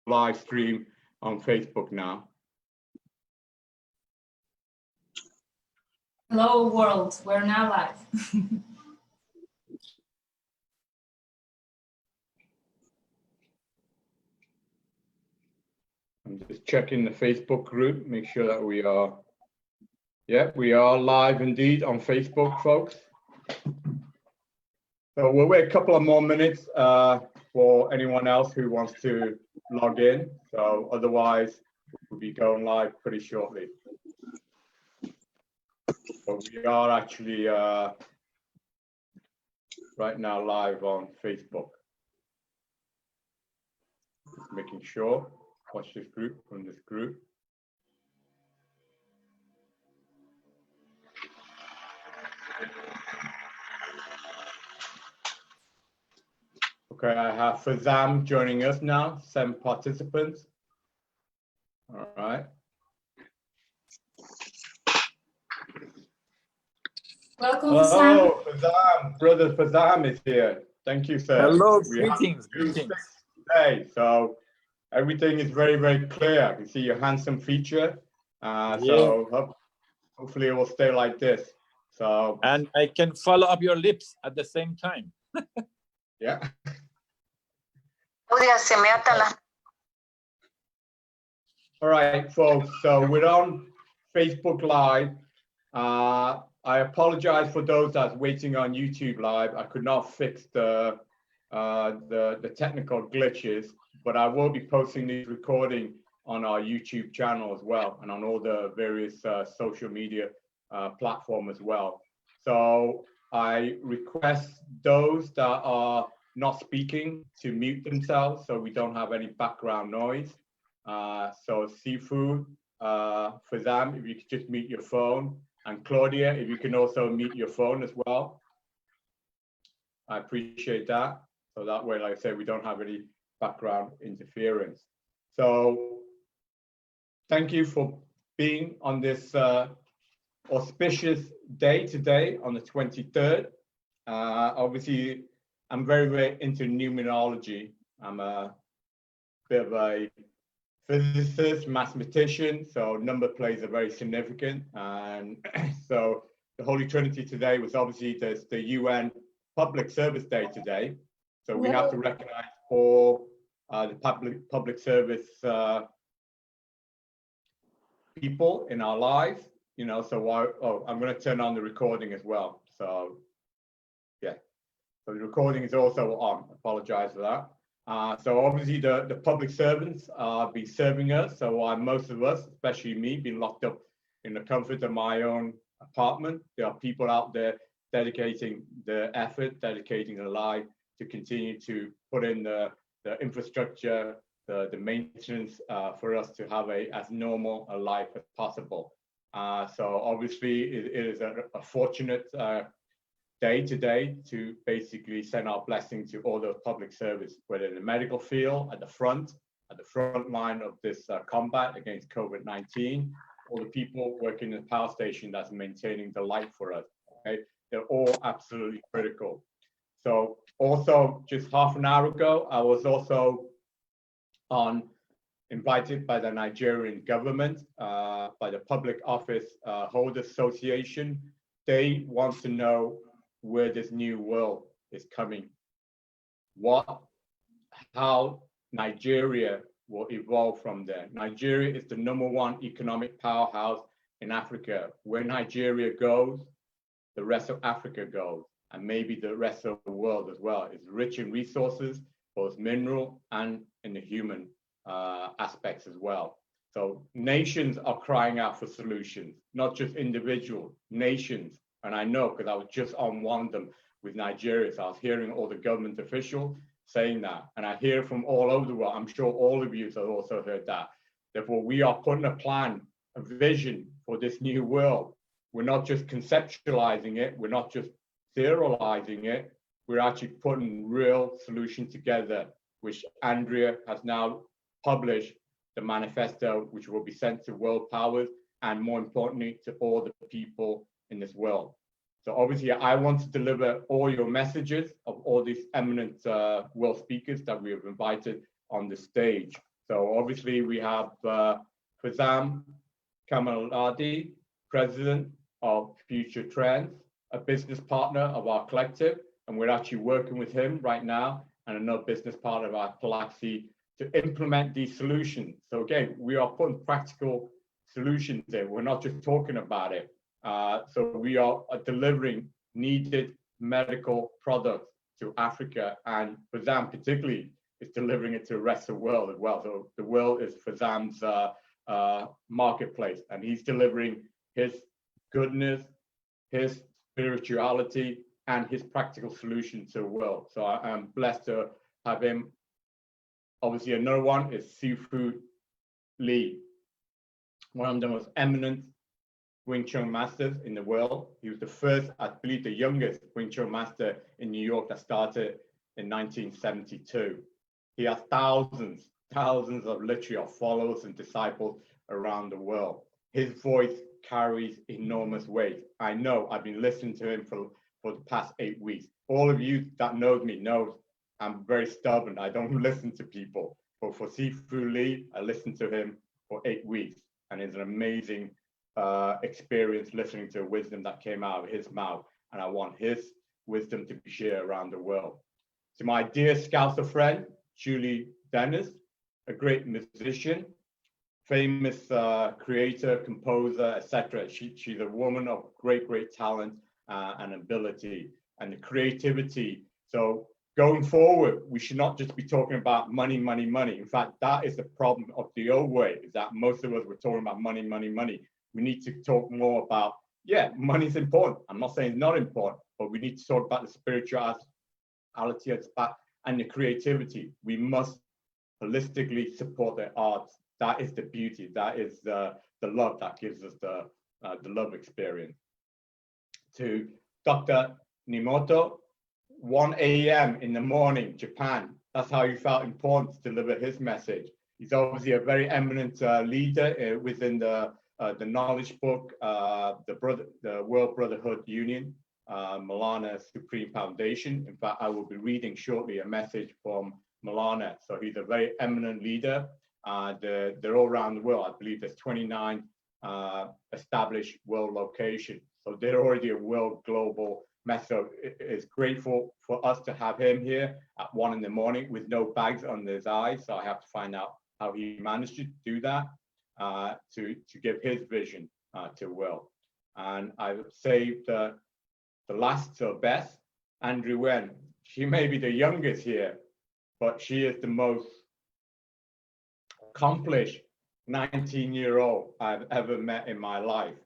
live stream on Facebook now. Hello world, we're now live. I'm just checking the Facebook group, make sure that we are, yeah, we are live indeed on Facebook, folks. So we'll wait a couple of more minutes for anyone else who wants to log in. So otherwise, we'll be going live pretty shortly. So we are actually right now live on Facebook. Just making sure. Watch this group from this group. Okay, I have Farzam joining us now, 7 participants. All right. Welcome, hello, Farzam. Brother Farzam is here. Thank you, sir. Hello, greetings. Today, so everything is very, very clear. You see your handsome feature. So hopefully it will stay like this. So and I can follow up your lips at the same time. yeah. All right, folks. So we're on Facebook Live. I apologize for those that's waiting on YouTube Live. I could not fix the technical glitches, but I will be posting this recording on our YouTube channel as well, and on all the various social media platforms as well. So I request those that are not speaking to mute themselves so we don't have any background noise. So Sifu, Farzam, if you could just mute your phone, and Claudia, if you can also mute your phone as well. I appreciate that. So that way, like I said, we don't have any background interference. So thank you for being on this auspicious day today on the 23rd. Obviously, I'm very, very into numerology. I'm a bit of a physicist, mathematician, so number plays are very significant. And so the Holy Trinity today was obviously there's the UN Public Service Day today. So we have to recognize all the public service people in our lives, you know, so I'm going to turn on the recording as well. So yeah, so the recording is also on. I apologize for that. So obviously the public servants be serving us. So most of us, especially me, been locked up in the comfort of my own apartment. There are people out there dedicating the effort, dedicating their life to continue to put in the infrastructure, the maintenance for us to have as normal a life as possible. So obviously it is a fortunate day today to basically send our blessing to all the public service, whether in the medical field, at the front line of this combat against COVID-19, or the people working in the power station that's maintaining the light for us. Okay, they're all absolutely critical. So also just half an hour ago, I was also invited by the Nigerian government, by the Public Office Holders Association. They want to know where this new world is coming, how Nigeria will evolve from there. Nigeria is the #1 economic powerhouse in Africa. Where Nigeria goes, the rest of Africa goes, and maybe the rest of the world as well. It's rich in resources, both mineral and in the human aspects as well. So nations are crying out for solutions, not just individual nations. And I know because I was just on one of them with Nigeria. So I was hearing all the government officials saying that. And I hear from all over the world. I'm sure all of you have also heard that. Therefore, we are putting a plan, a vision for this new world. We're not just conceptualizing it. We're not just theorizing it. We're actually putting real solutions together, which Andrea has now published the manifesto, which will be sent to world powers and more importantly, to all the people in this world. So obviously I want to deliver all your messages of all these eminent world speakers that we have invited on the stage. So obviously we have Farzam Kamalabadi, president of Future Trends, a business partner of our collective, and we're actually working with him right now and another business partner of our Paluxi to implement these solutions. So again, we are putting practical solutions in. We're not just talking about it. So we are delivering needed medical products to Africa, and Farzam particularly is delivering it to the rest of the world as well. So the world is Farzam's marketplace, and he's delivering his goodness, his spirituality, and his practical solution to the world. So I am blessed to have him. Obviously, another one is Sifu Lee, one of the most eminent Wing Chun masters in the world. He was the first, I believe, the youngest Wing Chun master in New York that started in 1972. He has thousands of literally of followers and disciples around the world. His voice carries enormous weight. I know, I've been listening to him for the past 8 weeks. All of you that knows me knows I'm very stubborn. I don't listen to people. But for Sifu Lee, I listened to him for 8 weeks, and it's an amazing experience listening to wisdom that came out of his mouth, and I want his wisdom to be shared around the world. To my dear Scouser friend, Julie Dennis, a great musician, famous creator, composer, etc. She's a woman of great talent and ability and the creativity. So going forward, we should not just be talking about money. In fact, that is the problem of the old way, is that most of us were talking about money. We need to talk more about, yeah, money is important. I'm not saying it's not important, but we need to talk about the spirituality and the creativity. We must holistically support the arts. That is the beauty. That is the love that gives us the love experience. To Dr. Nemoto, 1 a.m. in the morning, Japan. That's how he felt important to deliver his message. He's obviously a very eminent leader within the knowledge book, the World Brotherhood Union, Milana Supreme Foundation. In fact, I will be reading shortly a message from Milana. So he's a very eminent leader. They're all around the world. I believe there's 29 established world locations. So they're already a world global mess. So it's grateful for us to have him here at 1 in the morning with no bags under his eyes. So I have to find out how he managed to do that, to give his vision to world. And I would say the last to best, Andrea Wen. She may be the youngest here, but she is the most accomplished 19-year-old I've ever met in my life.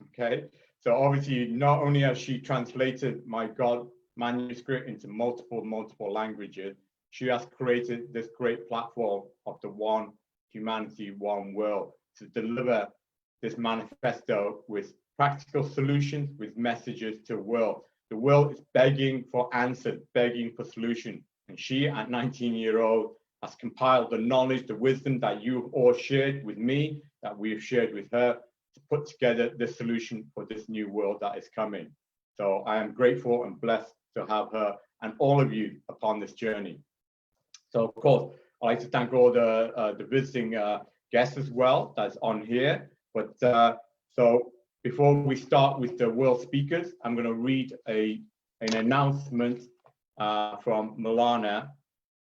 Okay, so obviously not only has she translated my God manuscript into multiple languages, she has created this great platform of the one humanity, one world, to deliver this manifesto with practical solutions, with messages to the world. The world is begging for answers, begging for solutions. And she, at 19-year-old, has compiled the knowledge, the wisdom that you've all shared with me, that we've shared with her, to put together the solution for this new world that is coming. So I am grateful and blessed to have her and all of you upon this journey. So of course, I'd like to thank all the visiting guests as well that's on here. But so before we start with the world speakers, I'm going to read an announcement from Milana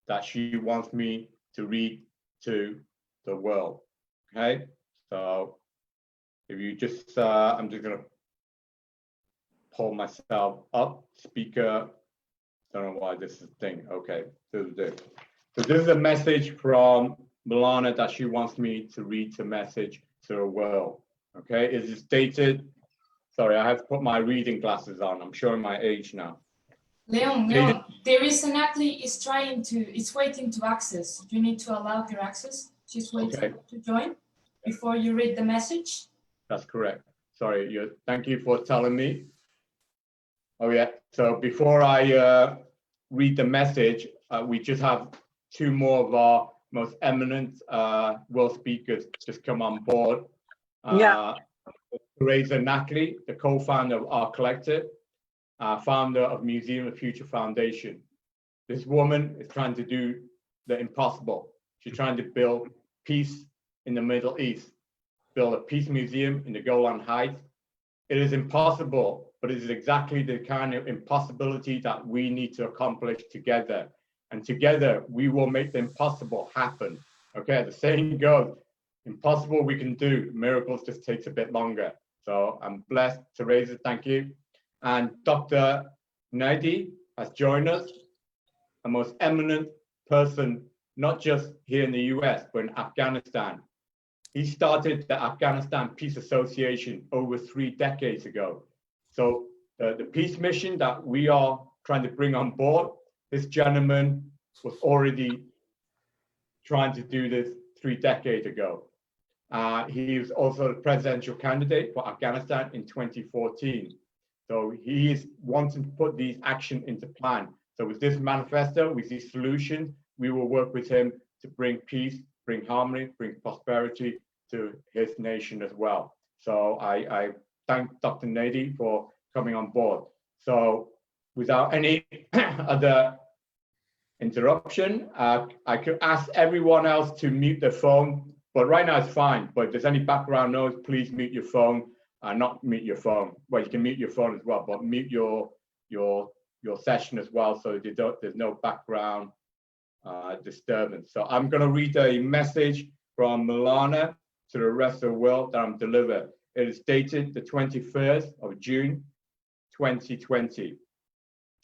that she wants me to read to the world. Okay, so if you just, I'm just going to pull myself up, speaker. Don't know why this is a thing. Okay, so this is a message from Milana that she wants me to read the message to the world. Okay, it is dated. Sorry, I have to put my reading glasses on. I'm showing my age now. Leong, Teresa Nacli is waiting to access. You need to allow her access. She's waiting to join before you read the message. That's correct. Sorry, thank you for telling me. Oh yeah, so before I read the message, we just have two more of our most eminent world speakers just come on board. Teresa Nacli, the co-founder of our collective, founder of Museum of Future Foundation. This woman is trying to do the impossible. She's trying to build peace in the Middle East, build a peace museum in the Golan Heights. It is impossible, but it is exactly the kind of impossibility that we need to accomplish together. And together, we will make the impossible happen. Okay, the saying goes, impossible we can do, miracles just takes a bit longer. So I'm blessed. Teresa, thank you. And Dr. Nadi has joined us, a most eminent person, not just here in the US, but in Afghanistan. He started the Afghanistan Peace Association over 3 decades ago. So the peace mission that we are trying to bring on board, this gentleman was already trying to do this 3 decades ago. He was also the presidential candidate for Afghanistan in 2014. So he is wanting to put these action into plan. So with this manifesto, with these solutions, we will work with him to bring peace, bring harmony, bring prosperity to his nation as well. So I thank Dr. Nadi for coming on board. So without any other interruption, I could ask everyone else to mute their phone, but right now it's fine. But if there's any background noise, please mute your phone. Not mute your phone. Well, you can mute your phone as well, but mute your session as well, so there's no background disturbance. So I'm going to read a message from Milana to the rest of the world that I'm delivered. It is dated the 21st of June, 2020.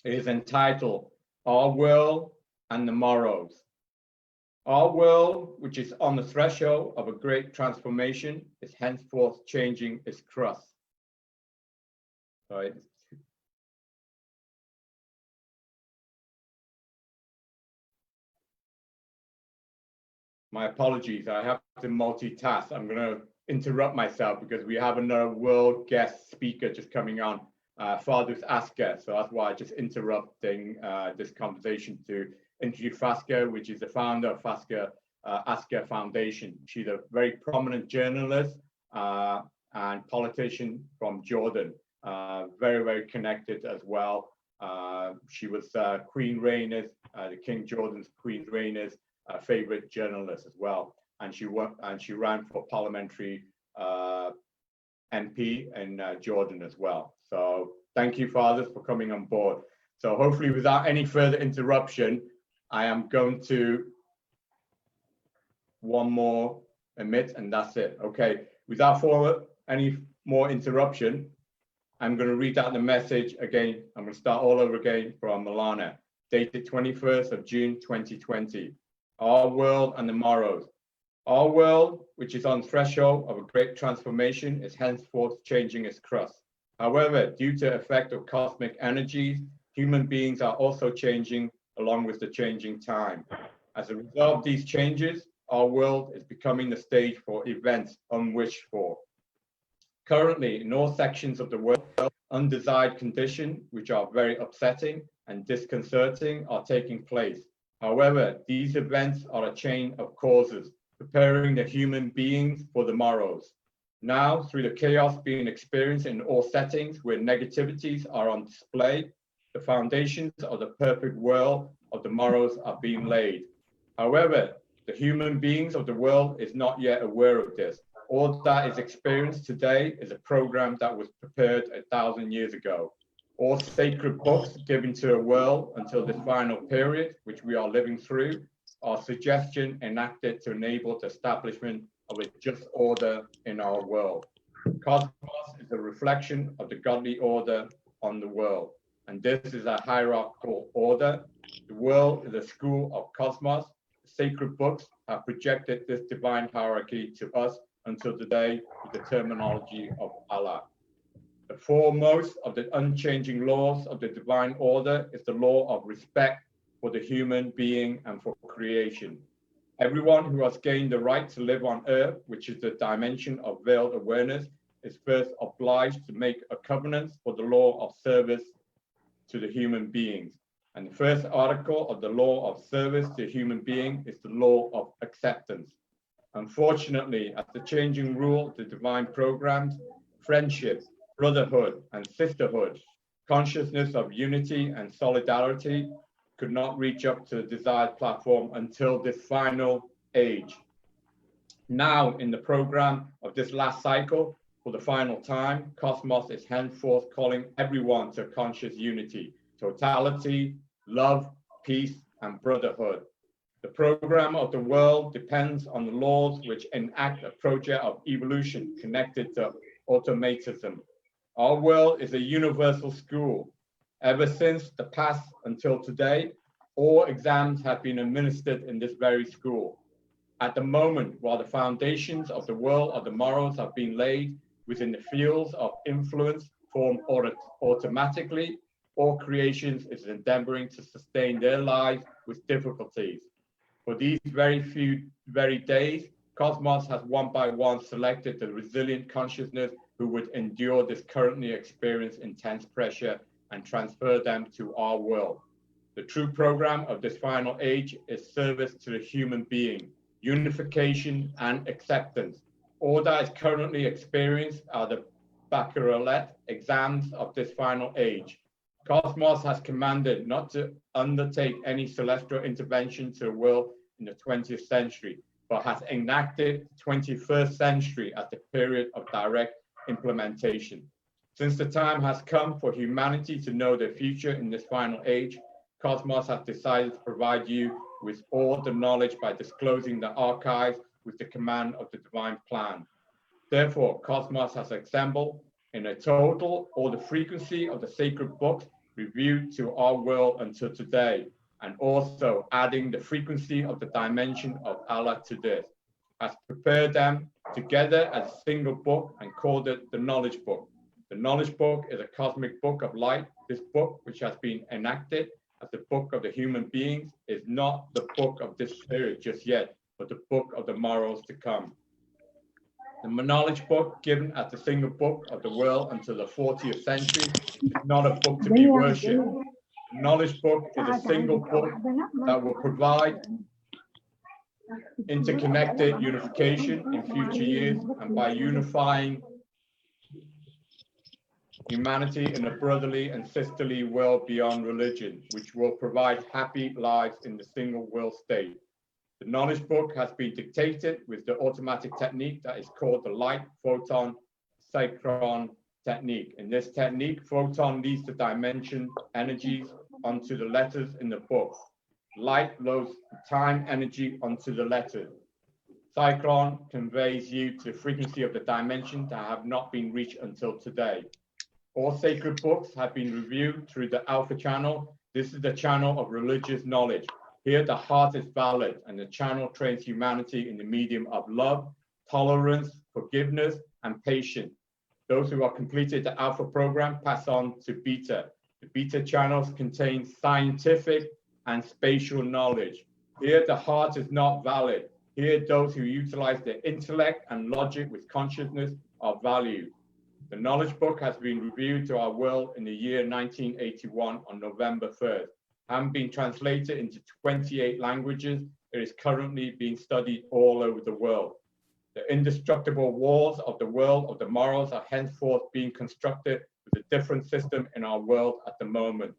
It is entitled, Our World and the Morrows. Our world, which is on the threshold of a great transformation, is henceforth changing its crust. Sorry. My apologies, I have to multitask. I'm going to interrupt myself because we have another world guest speaker just coming on, Fardous Askar. So that's why I'm just interrupting this conversation to introduce Askar, which is the founder of Askar Foundation. She's a very prominent journalist and politician from Jordan, very, very connected as well. She was Queen Rainer's, the King Jordan's Queen Rainer's favorite journalist as well, and she ran for parliamentary MP in Jordan as well. So thank you, fathers, for coming on board. So hopefully, without any further interruption, I am going to one more emit, and that's it. Okay, without any more interruption, I'm going to read out the message again. I'm going to start all over again from Milana, dated 21st of June, 2020. Our world and the morrows. Our world, which is on threshold of a great transformation, is henceforth changing its crust. However, due to effect of cosmic energies, human beings are also changing along with the changing time. As a result of these changes, our world is becoming the stage for events unwished for. Currently, in all sections of the world, undesired conditions, which are very upsetting and disconcerting, are taking place. However, these events are a chain of causes, preparing the human beings for the morrows. Now, through the chaos being experienced in all settings where negativities are on display, the foundations of the perfect world of the morrows are being laid. However, the human beings of the world is not yet aware of this. All that is experienced today is a program that was prepared 1,000 years ago. All sacred books given to a world until this final period, which we are living through, are suggestion enacted to enable the establishment of a just order in our world. Cosmos is a reflection of the godly order on the world, and this is a hierarchical order. The world is a school of cosmos. Sacred books have projected this divine hierarchy to us until today with the terminology of Allah. The foremost of the unchanging laws of the divine order is the law of respect for the human being and for creation. Everyone who has gained the right to live on earth, which is the dimension of veiled awareness, is first obliged to make a covenant for the law of service to the human beings. And the first article of the law of service to a human being is the law of acceptance. Unfortunately, as the changing rule of the divine programs, friendship, brotherhood, and sisterhood, consciousness of unity and solidarity could not reach up to the desired platform until this final age. Now, in the program of this last cycle, for the final time, Cosmos is henceforth calling everyone to conscious unity, totality, love, peace, and brotherhood. The program of the world depends on the laws which enact a project of evolution connected to automatism. Our world is a universal school. Ever since the past until today, all exams have been administered in this very school. At the moment, while the foundations of the world of the morals have been laid within the fields of influence formed automatically, all creations is endeavoring to sustain their lives with difficulties. For these very days, Cosmos has one by one selected the resilient consciousness who would endure this currently experienced intense pressure and transfer them to our world. The true program of this final age is service to the human being, unification and acceptance. All that is currently experienced are the baccalaureate exams of this final age. Cosmos has commanded not to undertake any celestial intervention to the world in the 20th century, but has enacted the 21st century as the period of direct implementation. Since the time has come for humanity to know their future in this final age, Cosmos has decided to provide you with all the knowledge by disclosing the archives with the command of the divine plan. Therefore, Cosmos has assembled in a total all the frequency of the sacred books reviewed to our world until today, and also adding the frequency of the dimension of Allah to this, has prepared them together as a single book and called it the Knowledge Book. The Knowledge Book is a cosmic book of light. This book, which has been enacted as the book of the human beings, is not the book of this period just yet, but the book of the morals to come. The Knowledge Book, given as the single book of the world until the 40th century, is not a book to be worshipped. The Knowledge Book is a single book that will provide interconnected unification in future years, and by unifying humanity in a brotherly and sisterly world beyond religion, which will provide happy lives in the single world state. The Knowledge Book has been dictated with the automatic technique that is called the light photon synchron technique. In this technique, photon leads the dimension energies onto the letters in the book. Light loads time energy onto the letters. Synchron conveys you to the frequency of the dimension that have not been reached until today. All sacred books have been reviewed through the Alpha channel. This is the channel of religious knowledge. Here, the heart is valid, and the channel trains humanity in the medium of love, tolerance, forgiveness, and patience. Those who have completed the Alpha program pass on to Beta. The Beta channels contain scientific and spatial knowledge. Here, the heart is not valid. Here, those who utilize their intellect and logic with consciousness are valued. The Knowledge Book has been reviewed to our world in the year 1981 on November 1st. Having been translated into 28 languages, it is currently being studied all over the world. The indestructible walls of the world of the morals are henceforth being constructed with a different system in our world at the moment.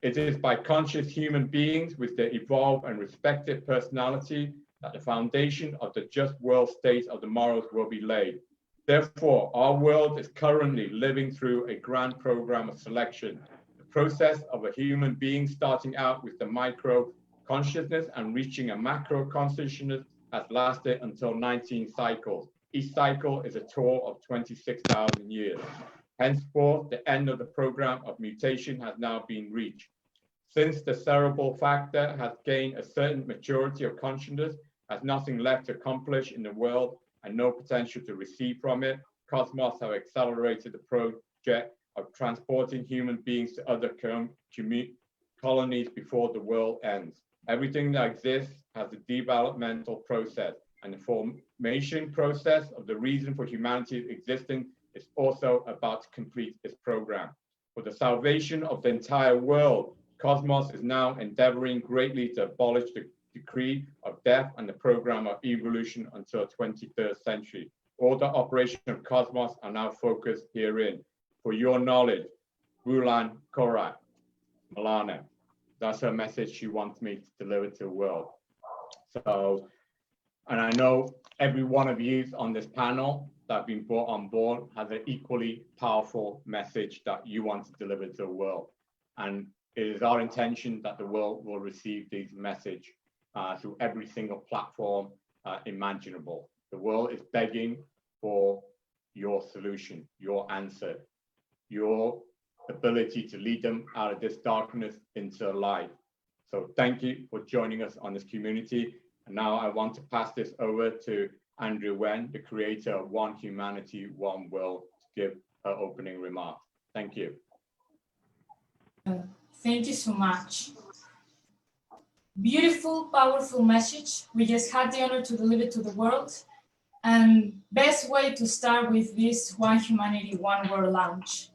It is by conscious human beings with their evolved and respected personality that the foundation of the just world state of the morals will be laid. Therefore, our world is currently living through a grand program of selection. The process of a human being starting out with the micro consciousness and reaching a macro consciousness has lasted until 19 cycles. Each cycle is a tour of 26,000 years. Henceforth, the end of the program of mutation has now been reached. Since the cerebral factor has gained a certain maturity of consciousness, has nothing left to accomplish in the world and no potential to receive from it, Cosmos have accelerated the project of transporting human beings to other colonies before the world ends. Everything that exists has a developmental process, and the formation process of the reason for humanity's existence is also about to complete its program. For the salvation of the entire world, Cosmos is now endeavoring greatly to abolish the decree of death and the program of evolution until the 23rd century. All the operation of Cosmos are now focused herein. For your knowledge, Bulan Korat, Malana. That's her message she wants me to deliver to the world. So And I know every one of you on this panel that have been brought on board has an equally powerful message that you want to deliver to the world. And it is our intention that the world will receive this message through every single platform imaginable. The world is begging for your solution, your answer, your ability to lead them out of this darkness into light. So thank you for joining us on this community. And now I want to pass this over to Andrea Wen, the creator of One Humanity, One World, to give her opening remarks. Thank you. Thank you so much. Beautiful, powerful message. We just had the honor to deliver to the world. And best way to start with this One Humanity, One World launch.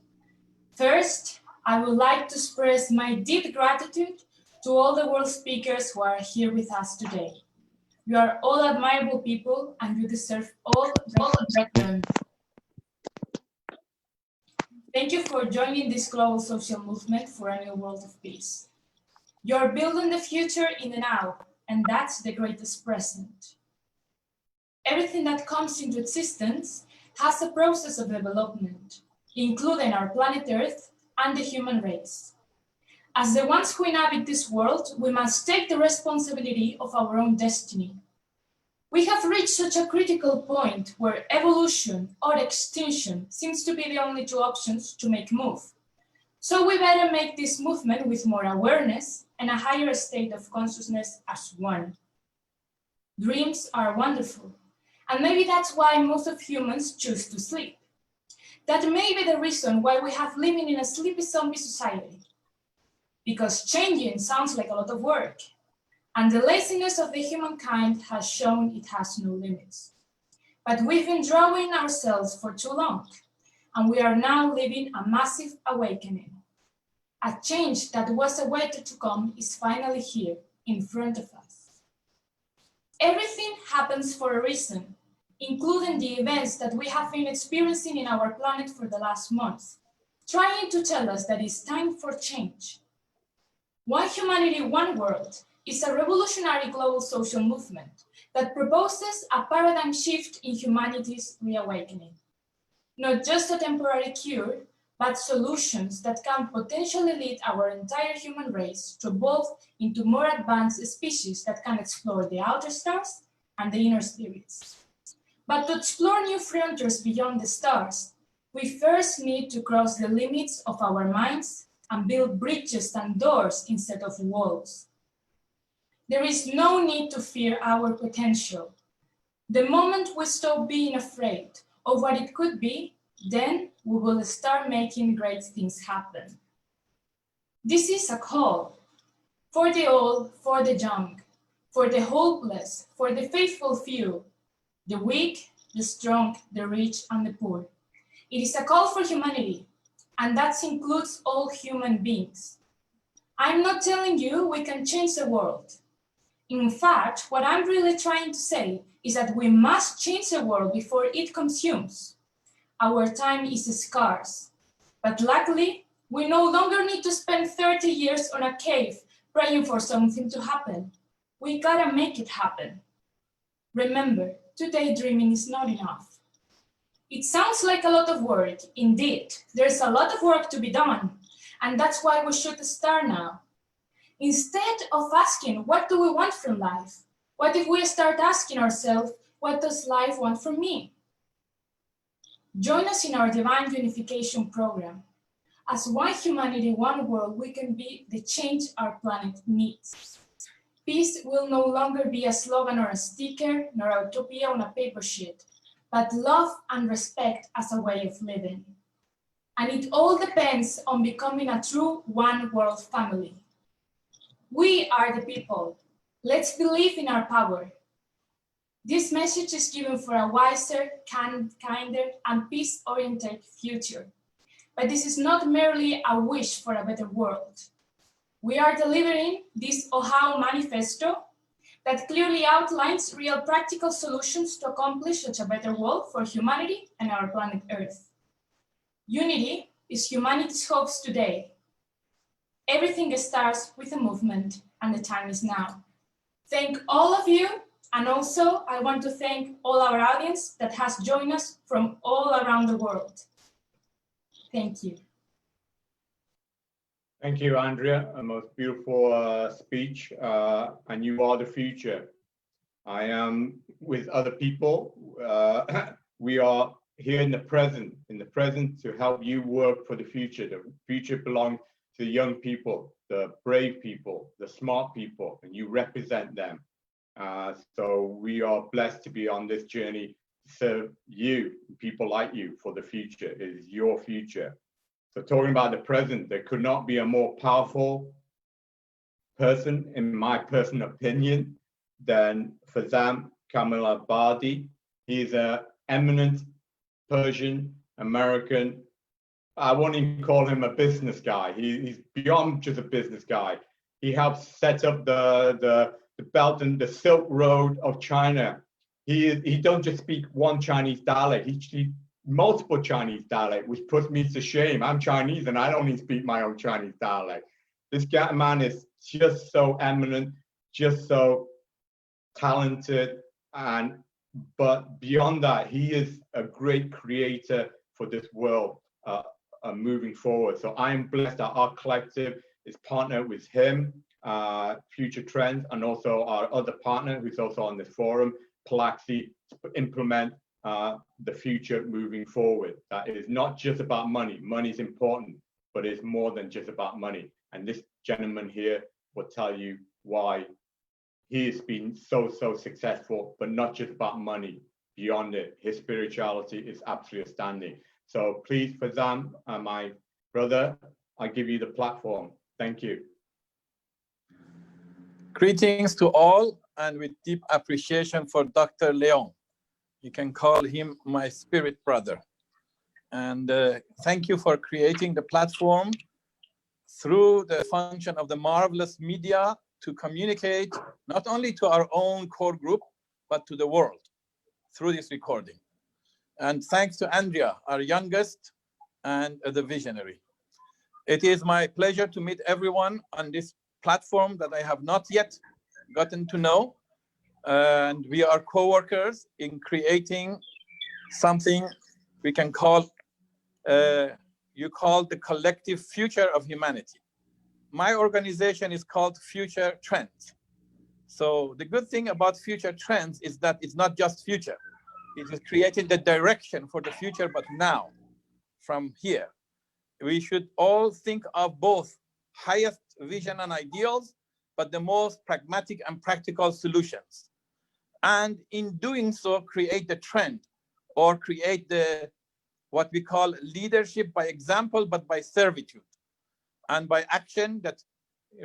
First, I would like to express my deep gratitude to all the world speakers who are here with us today. You are all admirable people and you deserve all recognition. Thank you for joining this global social movement for a new world of peace. You're building the future in the now, and that's the greatest present. Everything that comes into existence has a process of development, including our planet Earth and the human race. As the ones who inhabit this world, we must take the responsibility of our own destiny. We have reached such a critical point where evolution or extinction seems to be the only two options to make move. So we better make this movement with more awareness and a higher state of consciousness as one. Dreams are wonderful, and maybe that's why most of humans choose to sleep. That may be the reason why we have living in a sleepy zombie society. Because changing sounds like a lot of work, and the laziness of the humankind has shown it has no limits. But we've been drawing ourselves for too long, and we are now living a massive awakening. A change that was awaited to come is finally here, in front of us. Everything happens for a reason, including the events that we have been experiencing in our planet for the last month, trying to tell us that it's time for change. One Humanity, One World is a revolutionary global social movement that proposes a paradigm shift in humanity's reawakening. Not just a temporary cure, but solutions that can potentially lead our entire human race to evolve into more advanced species that can explore the outer stars and the inner spirits. But to explore new frontiers beyond the stars, we first need to cross the limits of our minds and build bridges and doors instead of walls. There is no need to fear our potential. The moment we stop being afraid of what it could be, then we will start making great things happen. This is a call for the old, for the young, for the hopeless, for the faithful few, the weak, the strong, the rich, and the poor. It is a call for humanity, and that includes all human beings. I'm not telling you we can change the world. In fact, what I'm really trying to say is that we must change the world before it consumes. Our time is scarce, but luckily, we no longer need to spend 30 years on a cave praying for something to happen. We gotta make it happen. Remember, today dreaming is not enough. It sounds like a lot of work. Indeed, there's a lot of work to be done, and that's why we should start now. Instead of asking, what do we want from life? What if we start asking ourselves, what does life want from me? Join us in our Divine Unification program. As One Humanity, One World, we can be the change our planet needs. Peace will no longer be a slogan or a sticker, nor a utopia on a paper sheet, but love and respect as a way of living. And it all depends on becoming a true One World family. We are the people. Let's believe in our power. This message is given for a wiser, kinder, and peace-oriented future. But this is not merely a wish for a better world. We are delivering this OHOW manifesto that clearly outlines real practical solutions to accomplish such a better world for humanity and our planet Earth. Unity is humanity's hopes today. Everything starts with a movement, and the time is now. Thank all of you, And also, I want to thank all our audience that has joined us from all around the world. Thank you. Thank you, Andrea. A most beautiful speech, and you are the future. I am with other people. We are here in the present to help you work for the future. The future belongs to the young people, the brave people, the smart people, and you represent them. So we are blessed to be on this journey to serve you, people like you, for the future. It is your future. So talking about the present, there could not be a more powerful person, in my personal opinion, than Farzam Kamalabadi. He's an eminent Persian American. I won't even call him a business guy. He's beyond just a business guy. He helped set up the Belt and the Silk Road of China. He don't just speak one Chinese dialect. He multiple Chinese dialect, which puts me to shame. I'm Chinese and I don't even speak my own Chinese dialect. This man is just so eminent, just so talented, but beyond that, he is a great creator for this world moving forward. So I am blessed that our collective is partnered with him, Future Trends, and also our other partner who's also on this forum, Paluxi, to implement the future moving forward. That is not just about money. Money is important, but it's more than just about money. And this gentleman here will tell you why he has been so successful, but not just about money. Beyond it, his spirituality is absolutely outstanding. So please, Farzam, my brother, I give you the platform. Thank you. Greetings to all, and with deep appreciation for Dr. Leong. You can call him my spirit brother. And thank you for creating the platform through the function of the marvelous media to communicate not only to our own core group, but to the world through this recording. And thanks to Andrea, our youngest and the visionary. It is my pleasure to meet everyone on this platform that I have not yet gotten to know. And we are co-workers in creating something we can call, you call the collective future of humanity. My organization is called Future Trends. So the good thing about Future Trends is that it's not just future. It is creating the direction for the future, but now, from here. We should all think of both highest vision and ideals, but the most pragmatic and practical solutions. And in doing so, create the trend or create the what we call leadership by example, but by servitude and by action that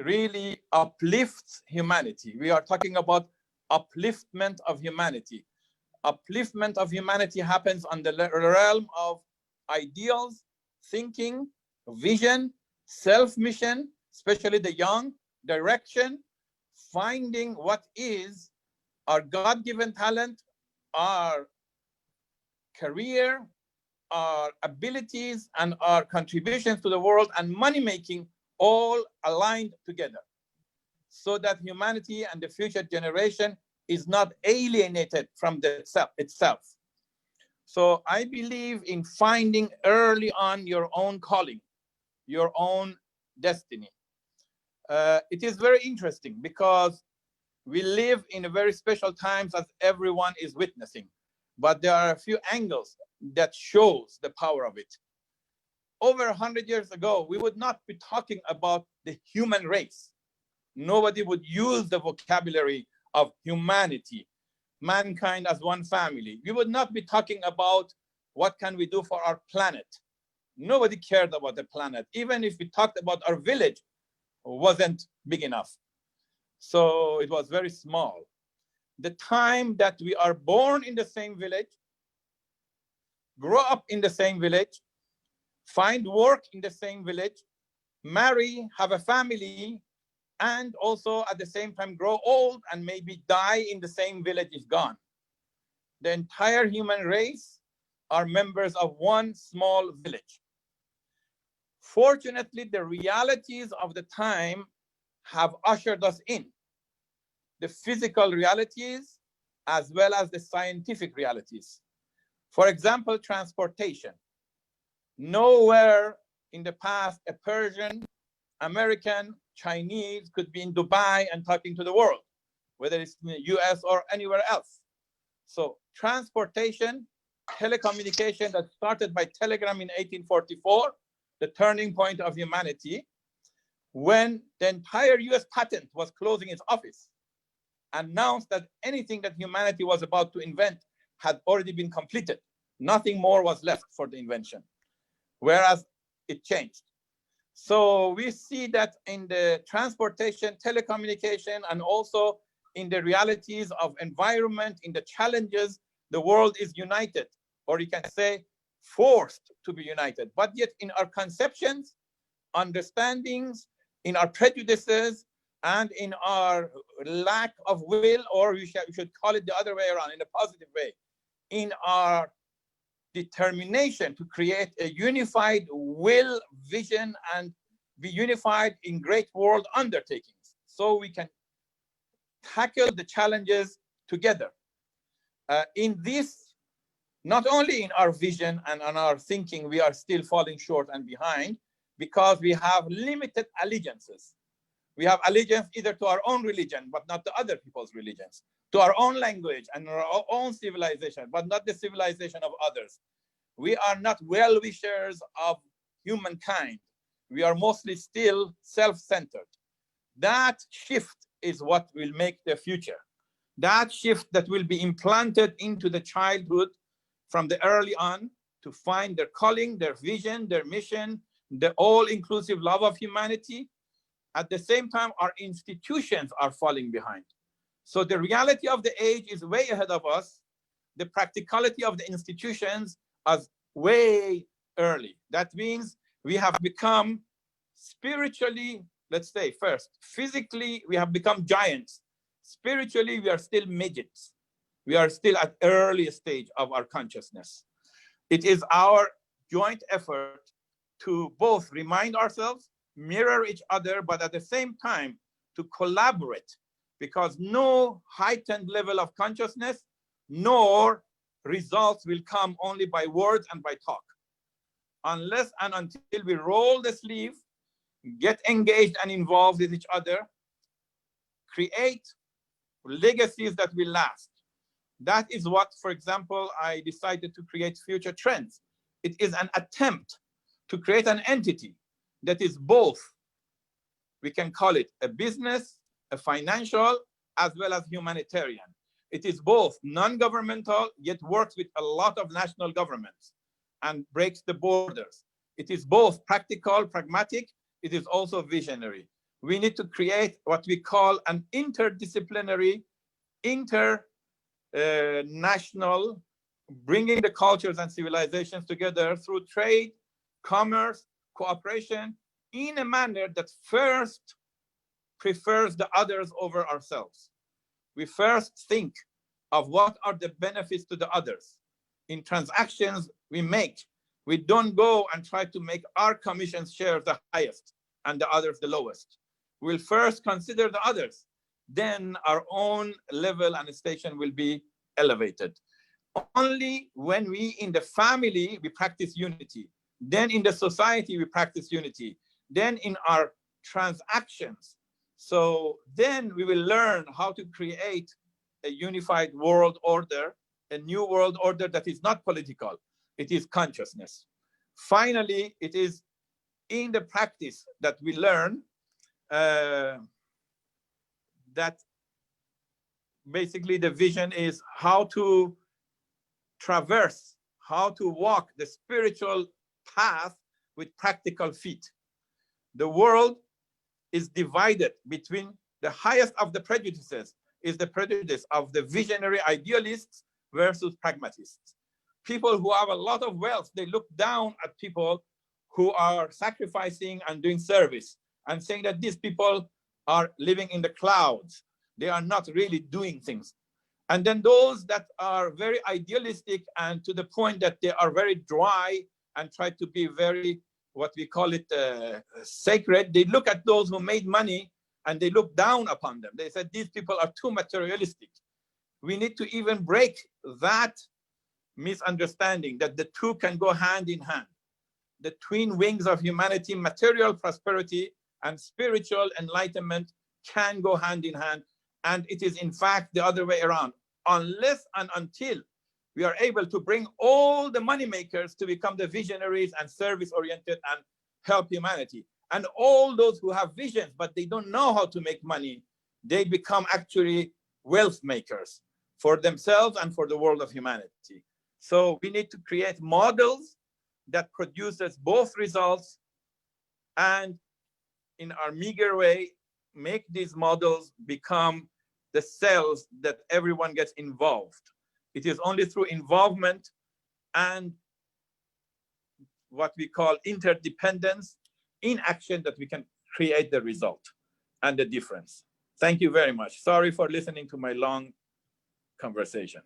really uplifts humanity. We are talking about upliftment of humanity. Upliftment of humanity happens on the realm of ideals, thinking, vision, self-mission, especially the young, direction, finding what is our God-given talent, our career, our abilities, and our contributions to the world, and money-making all aligned together so that humanity and the future generation is not alienated from itself. So I believe in finding early on your own calling, your own destiny. It is very interesting because we live in a very special times as everyone is witnessing, but there are a few angles that shows the power of it. Over 100 years ago, we would not be talking about the human race. Nobody would use the vocabulary of humanity, mankind as one family. We would not be talking about what can we do for our planet. Nobody cared about the planet. Even if we talked about our village, wasn't big enough. So it was very small. The time that we are born in the same village, grow up in the same village, find work in the same village, marry, have a family, and also at the same time grow old and maybe die in the same village is gone. The entire human race are members of one small village. Fortunately, the realities of the time have ushered us in. The physical realities, as well as the scientific realities. For example, transportation. Nowhere in the past a Persian, American, Chinese could be in Dubai and talking to the world, whether it's in the US or anywhere else. So transportation, telecommunication that started by telegram in 1844, the turning point of humanity, when the entire US patent was closing its office, announced that anything that humanity was about to invent had already been completed. Nothing more was left for the invention, whereas it changed. So we see that in the transportation, telecommunication, and also in the realities of environment, in the challenges, the world is united, or you can say forced to be united. But yet in our conceptions, understandings, in our prejudices, and in our lack of will, or we should call it the other way around, in a positive way, in our determination to create a unified will, vision, and be unified in great world undertakings, so we can tackle the challenges together. In this, not only in our vision and on our thinking, we are still falling short and behind because we have limited allegiances. We have allegiance either to our own religion, but not to other people's religions, to our own language and our own civilization, but not the civilization of others. We are not well-wishers of humankind. We are mostly still self-centered. That shift is what will make the future. That shift that will be implanted into the childhood from the early on to find their calling, their vision, their mission, the all-inclusive love of humanity. At the same time, our institutions are falling behind. So the reality of the age is way ahead of us. The practicality of the institutions is way early. That means we have become spiritually, let's say first, physically, we have become giants. Spiritually, we are still midgets. We are still at early stage of our consciousness. It is our joint effort to both remind ourselves, mirror each other, but at the same time to collaborate, because no heightened level of consciousness nor results will come only by words and by talk. Unless and until we roll the sleeve, get engaged and involved with each other, create legacies that will last. That is what, for example, I decided to create Future Trends. It is an attempt to create an entity that is both, we can call it a business, a financial, as well as humanitarian. It is both non-governmental, yet works with a lot of national governments and breaks the borders. It is both practical, pragmatic. It is also visionary. We need to create what we call an interdisciplinary, international, bringing the cultures and civilizations together through trade, commerce, cooperation, in a manner that first prefers the others over ourselves. We first think of what are the benefits to the others. In transactions we make, we don't go and try to make our commission share the highest and the others the lowest. We'll first consider the others, then our own level and station will be elevated. Only when we in the family, we practice unity. Then in the society, we practice unity. Then in our transactions. So then we will learn how to create a unified world order, a new world order that is not political. It is consciousness. Finally, it is in the practice that we learn that basically the vision is how to traverse, how to walk the spiritual path with practical feet. The world is divided between the highest of the prejudices is the prejudice of the visionary idealists versus pragmatists. People who have a lot of wealth, they look down at people who are sacrificing and doing service and saying that these people are living in the clouds. They are not really doing things. And then those that are very idealistic and to the point that they are very dry and try to be very, what we call it, sacred, they look at those who made money and they look down upon them. They said, these people are too materialistic. we need to even break that misunderstanding that the two can go hand in hand. The twin wings of humanity, material prosperity and spiritual enlightenment, can go hand in hand. And it is in fact the other way around. Unless and until we are able to bring all the money makers to become the visionaries and service oriented and help humanity, and all those who have visions but they don't know how to make money, they become actually wealth makers for themselves and for the world of humanity. So we need to create models that produces both results, and in our meager way, make these models become the cells that everyone gets involved. It is only through involvement and what we call interdependence in action that we can create the result and the difference. Thank you very much. Sorry for listening to my long conversation.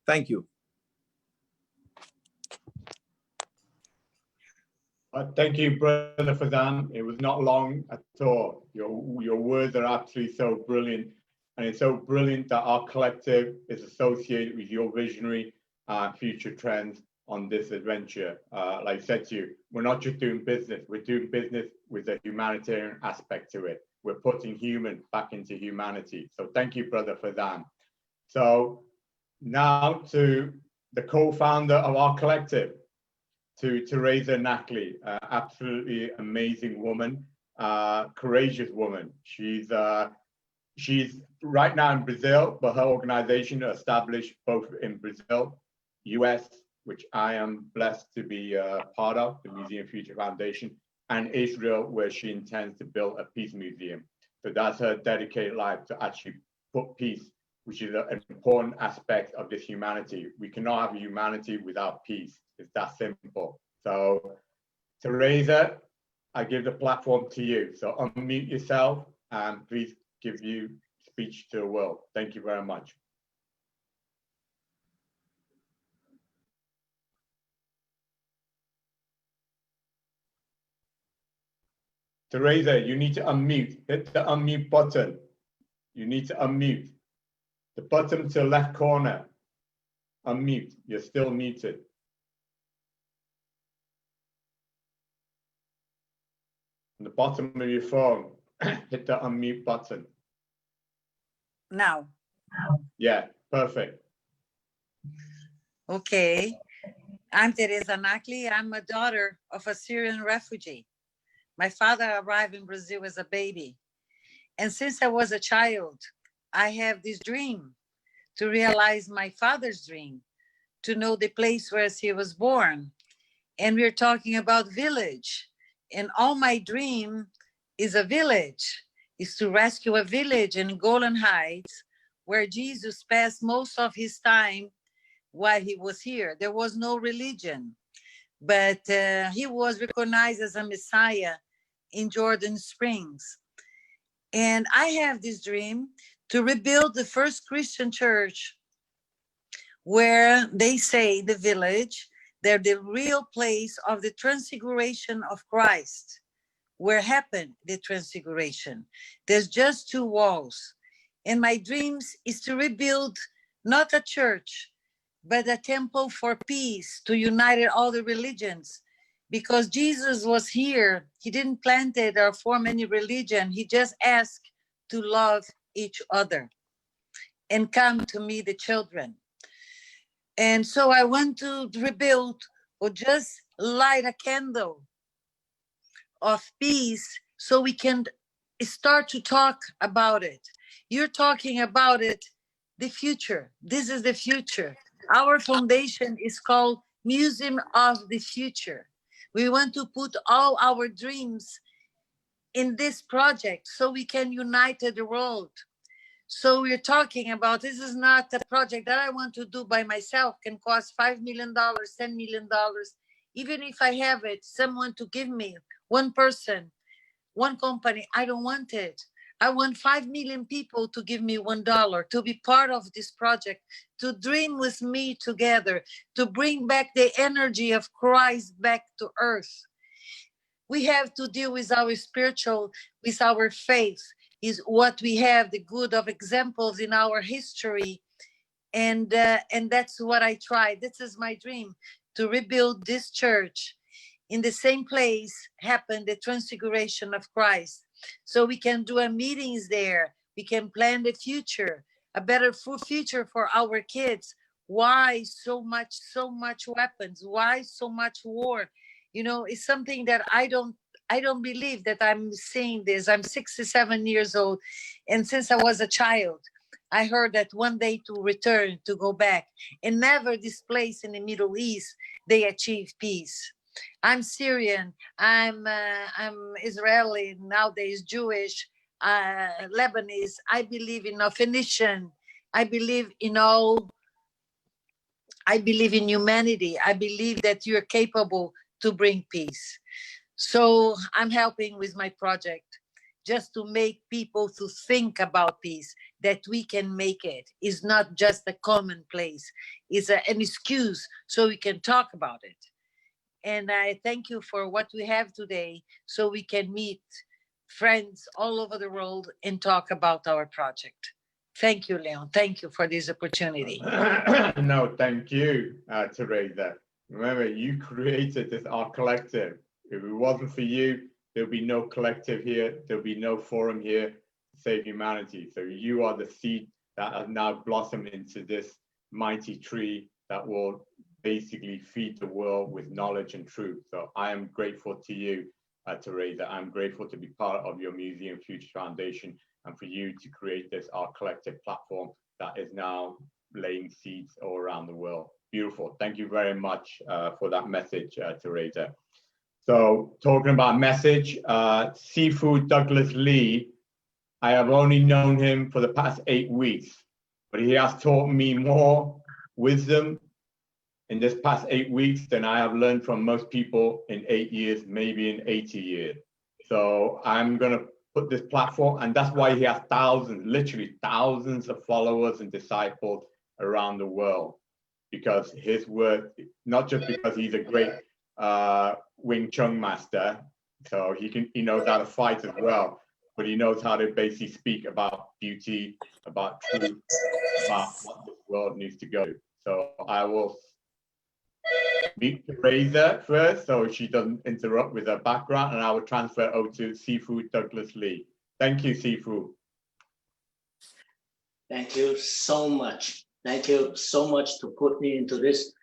Thank you. Thank you, Brother Farzam. It was not long at all. Your words are absolutely so brilliant. And it's so brilliant that our collective is associated with your visionary future trends on this adventure. Like I said to you, we're not just doing business, we're doing business with a humanitarian aspect to it. We're putting human back into humanity. So thank you, Brother Farzam. So now to the co-founder of our collective, to Teresa Nacli, absolutely amazing woman, courageous woman. She's right now in Brazil, but her organization is established both in Brazil, US, which I am blessed to be part of, the Museum Future Foundation, and Israel, where she intends to build a peace museum. So that's her dedicated life, to actually put peace, which is an important aspect of this humanity. We cannot have humanity without peace. It's that simple. So, Teresa, I give the platform to you. So unmute yourself and please give you speech to the world. Thank you very much. Teresa, you need to unmute. Hit the unmute button. You need to unmute. The button to the left corner. Unmute. You're still muted. On the bottom of your phone, hit the unmute button. Now. Yeah, perfect. Okay. I'm Teresa Nacli. I'm a daughter of a Syrian refugee. My father arrived in Brazil as a baby. And since I was a child, I have this dream to realize my father's dream, to know the place where he was born. And we're talking about village. And all my dream is a village, is to rescue a village in Golan Heights, where Jesus passed most of his time while he was here. There was no religion, but he was recognized as a Messiah in Jordan Springs. And I have this dream to rebuild the first Christian church, where they say the village, they're the real place of the transfiguration of Christ, where happened the transfiguration. There's just two walls. And my dreams is to rebuild not a church, but a temple for peace, to unite all the religions. Because Jesus was here, he didn't plant it or form any religion. He just asked to love each other and come to me, the children. And so I want to rebuild, or just light a candle of peace so we can start to talk about it. You're talking about it, the future. This is the future. Our foundation is called Museum of the Future. We want to put all our dreams in this project so we can unite the world. So we're talking about, this is not a project that I want to do by myself, can cost $5 million, $10 million. Even if I have it, someone to give me, one person, one company, I don't want it. I want 5 million people to give me $1 to be part of this project, to dream with me together, to bring back the energy of Christ back to earth. We have to deal with our spiritual, with our faith, is what we have, the good of examples in our history. And that's what I try. This is my dream, to rebuild this church. In the same place happened the transfiguration of Christ. So we can do a meetings there. We can plan the future, a better future for our kids. Why so much weapons? Why so much war? You know, it's something that I don't believe that I'm seeing this. I'm 67 years old. And since I was a child, I heard that one day to return, to go back, and never this place in the Middle East, they achieve peace. I'm Syrian, I'm Israeli, nowadays Jewish, Lebanese. I believe in Phoenician. I believe in humanity. I believe that you're capable to bring peace. So I'm helping with my project, just to make people to think about peace, that we can make it. It's not just a commonplace. It's an excuse so we can talk about it. And I thank you for what we have today, so we can meet friends all over the world and talk about our project. Thank you, Leong. Thank you for this opportunity. No, thank you, Teresa. Remember, you created this art collective. If it wasn't for you, there'll be no collective here. There'll be no forum here to save humanity. So you are the seed that has now blossomed into this mighty tree that will basically feed the world with knowledge and truth. So I am grateful to you, Teresa. I'm grateful to be part of your Museum Future Foundation, and for you to create this art collective platform that is now laying seeds all around the world. Beautiful. Thank you very much for that message, Teresa. So talking about message, Sifu Douglas Lee, I have only known him for the past 8 weeks, but he has taught me more wisdom in this past 8 weeks than I have learned from most people in 8 years, maybe in 80 years. So I'm gonna put this platform, and that's why he has thousands, literally thousands of followers and disciples around the world, because his work, not just because he's a great Wing Chun master, so he knows how to fight as well, but he knows how to basically speak about beauty, about truth, about what the world needs to go. So I will meet Teresa first, so she doesn't interrupt with her background, and I will transfer over to Sifu Douglas Lee. Thank you, Sifu. Thank you so much. Thank you so much to put me into this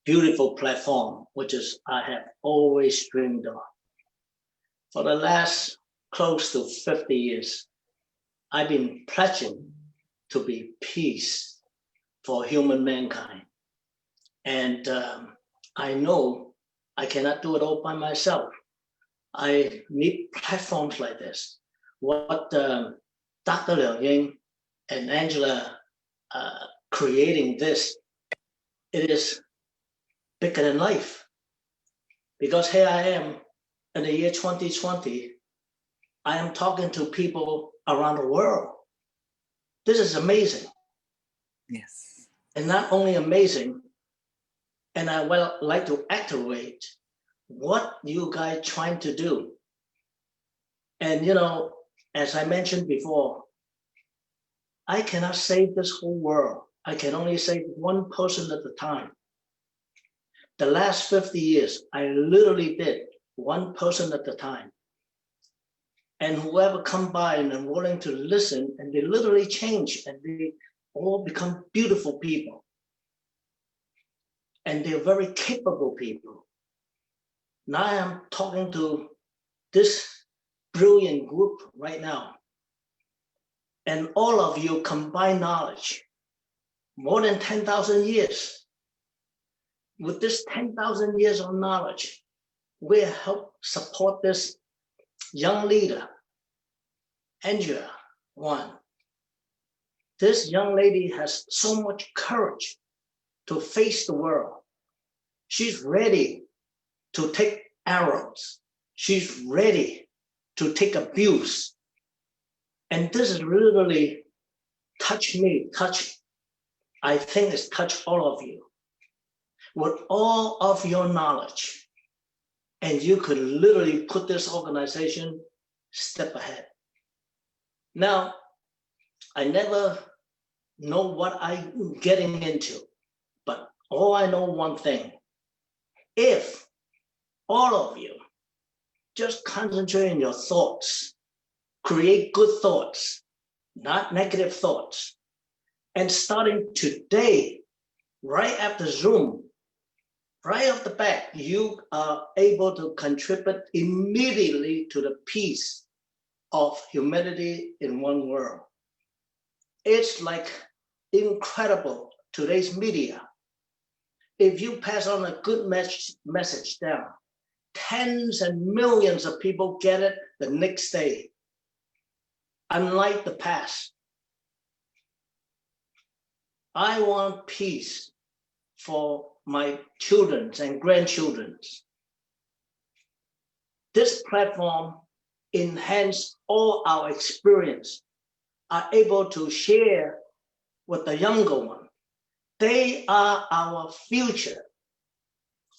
beautiful platform, which is I have always dreamed of. For the last close to 50 years, I've been pledging to be peace for human mankind. And I know I cannot do it all by myself. I need platforms like this. What Dr. Leong Ying and Angela creating this, it is bigger than life. Because here I am in the year 2020, I am talking to people around the world. This is amazing. Yes. And not only amazing, and I would like to activate what you guys trying to do. And you know, as I mentioned before, I cannot save this whole world. I can only save one person at a time. The last 50 years, I literally did one person at a time. And whoever come by and willing to listen, and they literally change, and they all become beautiful people. And they're very capable people. Now I'm talking to this brilliant group right now. And all of you combine knowledge, more than 10,000 years. With this 10,000 years of knowledge, we help support this young leader, Andrea, one. This young lady has so much courage to face the world. She's ready to take arrows. She's ready to take abuse. And this is literally touch me, I think it's touch all of you. With all of your knowledge, and you could literally put this organization step ahead. Now, I never know what I'm getting into, but all I know one thing. If all of you just concentrate on your thoughts, create good thoughts, not negative thoughts, and starting today, right after Zoom, right off the bat, you are able to contribute immediately to the peace of humanity in one world. It's like incredible, today's media. If you pass on a good message down, tens and millions of people get it the next day. Unlike the past, I want peace for my children and grandchildren. This platform enhances all our experience, are able to share with the younger one. They are our future.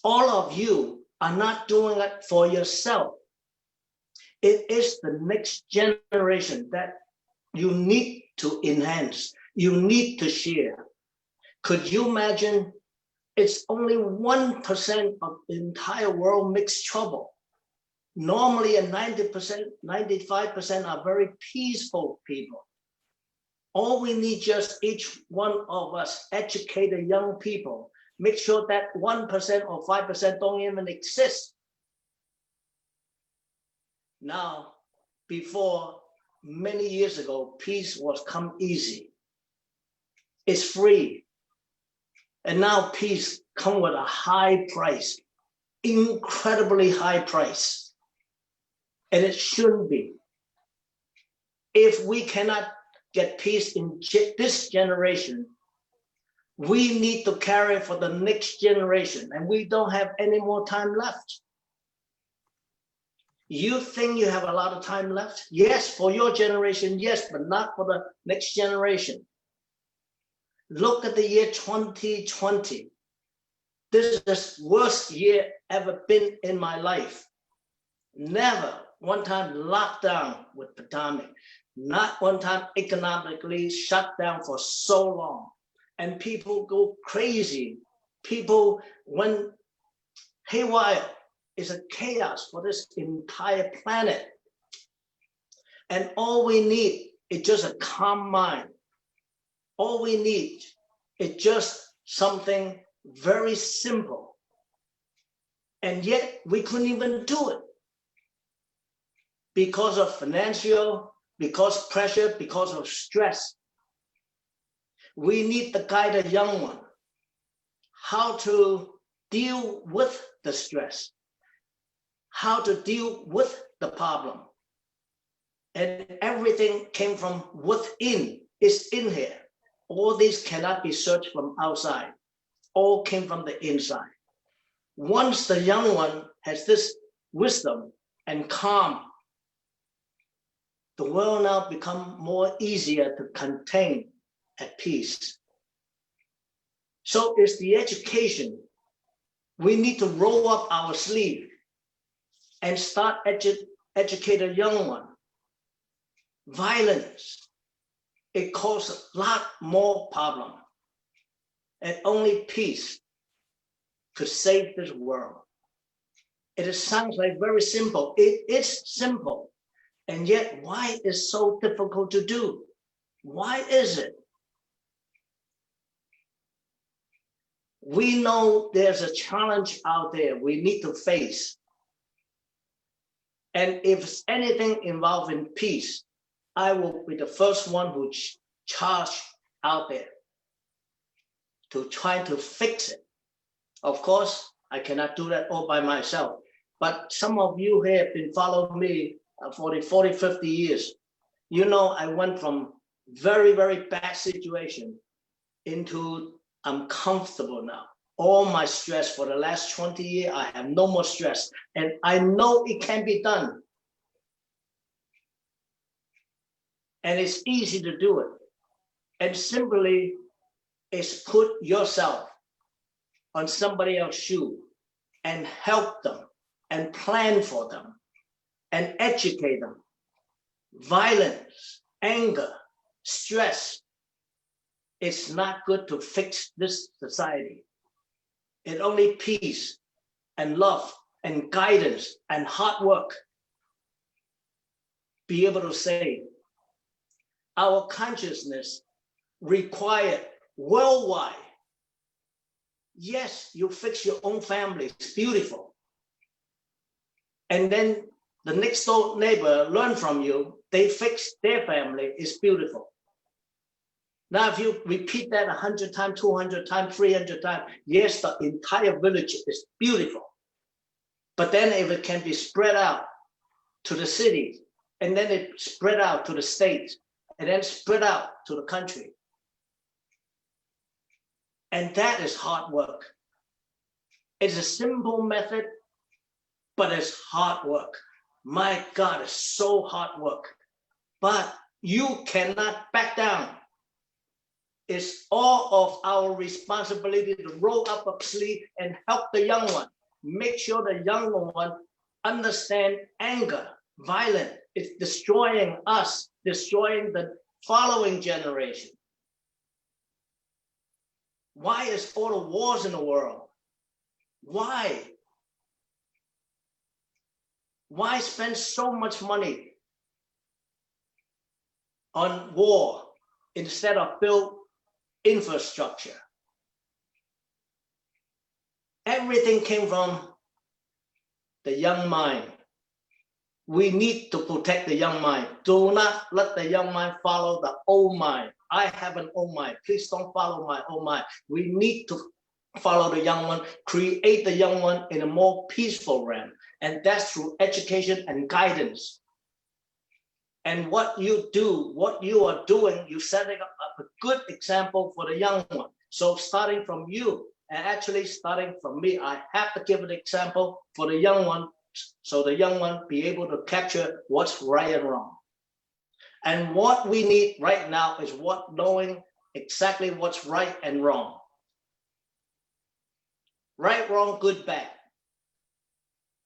All of you are not doing it for yourself. It is the next generation that you need to enhance, you need to share. Could you imagine? It's only 1% of the entire world makes trouble. Normally, 90%, 95% are very peaceful people. All we need, just each one of us educate the young people, make sure that 1% or 5% don't even exist. Now, before many years ago, peace was come easy. It's free. And now peace comes with a high price, incredibly high price. And it shouldn't be. If we cannot get peace in this generation, we need to carry it for the next generation, and we don't have any more time left. You think you have a lot of time left? Yes, for your generation, yes, but not for the next generation. Look at the year 2020. This is the worst year ever been in my life. Never one time locked down with pandemic. Not one time economically shut down for so long. And people go crazy. People went haywire. It's a chaos for this entire planet. And all we need is just a calm mind. All we need is just something very simple. And yet we couldn't even do it. Because of financial, because pressure, because of stress. We need to guide a young one how to deal with the stress, how to deal with the problem. And everything came from within, it's in here. All these cannot be searched from outside. All came from the inside. Once the young one has this wisdom and calm, the world now become more easier to contain at peace. So it's the education. We need to roll up our sleeve and start educate a young one. Violence, it causes a lot more problem. And only peace could save this world. It sounds like very simple. It is simple. And yet, why is it so difficult to do? Why is it? We know there's a challenge out there we need to face. And if anything involving peace, I will be the first one who charge out there to try to fix it. Of course, I cannot do that all by myself. But some of you here have been following me for 40, 50 years. You know, I went from very, very bad situation into I'm comfortable now. All my stress for the last 20 years, I have no more stress. And I know it can be done. And it's easy to do it. And simply is put yourself on somebody else's shoe and help them and plan for them and educate them. Violence anger, stress. It's not good to fix this society. It only peace and love and guidance and hard work be able to say our consciousness required worldwide. Yes, you fix your own family, it's beautiful. And then the next door neighbor learn from you, they fix their family, it's beautiful. Now, if you repeat that 100 times, 200 times, 300 times, yes, the entire village is beautiful. But then if it can be spread out to the cities, and then it spread out to the states, and then spread out to the country. And that is hard work. It's a simple method, but it's hard work. My God, it's so hard work. But you cannot back down. It's all of our responsibility to roll up our sleeve and help the young one. Make sure the young one understand anger, violence. It's destroying us, destroying the following generation. Why is all the wars in the world? Why? Why spend so much money on war instead of build infrastructure? Everything came from the young mind. We need to protect the young mind. Do not let the young mind follow the old mind. I have an old mind. Please don't follow my old mind. We need to follow the young one, create the young one in a more peaceful realm. And that's through education and guidance. And what you do, what you are doing, you're setting up a good example for the young one. So starting from you, and actually starting from me, I have to give an example for the young one, so the young one be able to capture what's right and wrong. And what we need right now is knowing exactly what's right and wrong. Right, wrong, good, bad.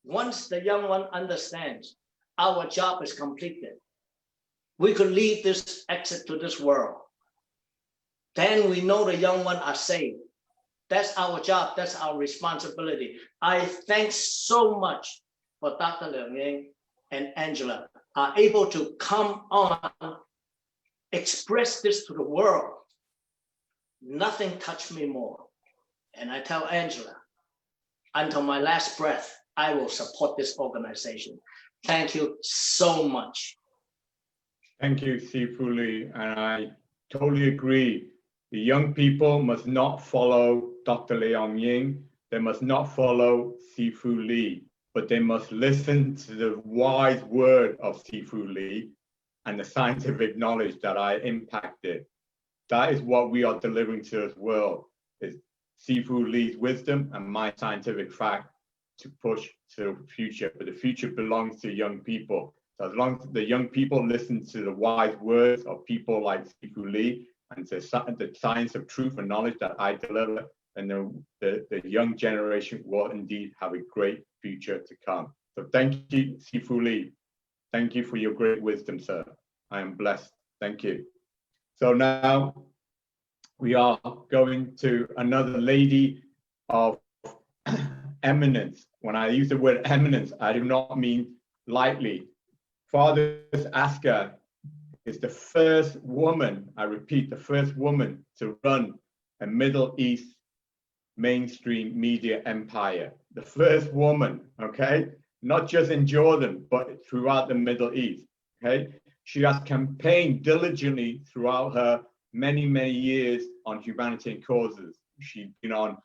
Once the young one understands, our job is completed. We could leave this exit to this world. Then we know the young one are safe. That's our job, that's our responsibility. I thank so much for Dr. Leong Ying and Angela are able to come on, express this to the world. Nothing touched me more. And I tell Angela, until my last breath, I will support this organization. Thank you so much. Thank you, Sifu Lee, and I totally agree. The young people must not follow Dr. Leong Ying. They must not follow Sifu Lee, but they must listen to the wise word of Sifu Lee and the scientific knowledge that I impacted. That is what we are delivering to this world, is Sifu Lee's wisdom and my scientific fact to push to the future. But the future belongs to young people. So as long as the young people listen to the wise words of people like Sifu Lee and the science of truth and knowledge that I deliver, and the young generation will indeed have a great future to come. So thank you, Sifu Lee. Thank you for your great wisdom, sir. I am blessed. Thank you. So now we are going to another lady of eminence. When I use the word eminence, I do not mean lightly. Fardous Askar is the first woman, I repeat, the first woman to run a Middle East mainstream media empire. The first woman, okay? Not just in Jordan, but throughout the Middle East, okay? She has campaigned diligently throughout her many, many years on humanitarian causes. She's been on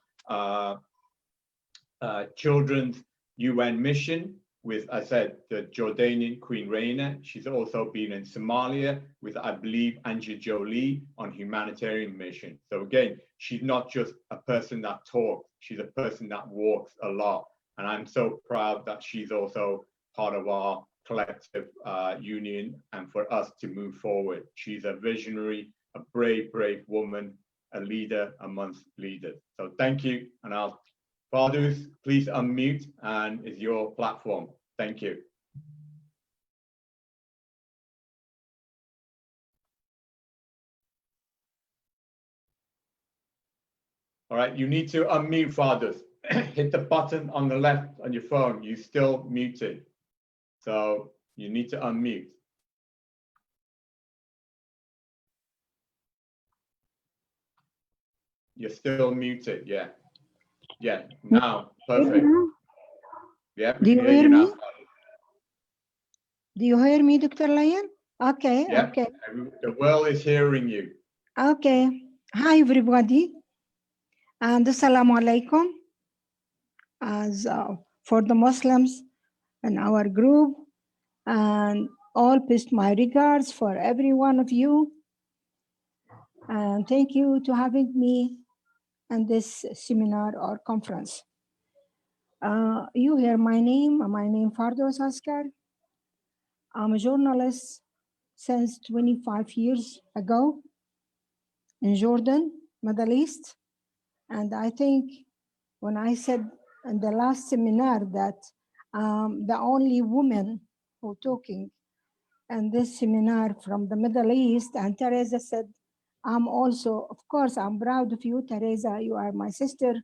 children's UN mission with, I said, the Jordanian Queen Reina. She's also been in Somalia with, I believe, Angelina Jolie on humanitarian mission. So again, she's not just a person that talks, she's a person that walks a lot. And I'm so proud that she's also part of our collective union and for us to move forward. She's a visionary, a brave, brave woman, a leader amongst leaders. So thank you. And Fardous, please unmute, and it's your platform. Thank you. All right, you need to unmute Fardous. Hit the button on the left on your phone. You still muted. So you need to unmute. You're still muted, yeah. Yeah, now, perfect. Yeah, we Do can you hear you hear now. me? Do you hear me, Dr. Lion? Okay, Yeah, okay, the world is hearing you. okay. Hi, everybody, and Assalamu alaikum. As for the Muslims in our group, and all best my regards for every one of you. And thank you to having me in this seminar or conference. You hear my name Fardous Askar. I'm a journalist since 25 years ago in Jordan, Middle East. And I think when I said in the last seminar that the only woman who talking in this seminar from the Middle East, and Teresa said, I'm also, of course, I'm proud of you, Teresa, you are my sister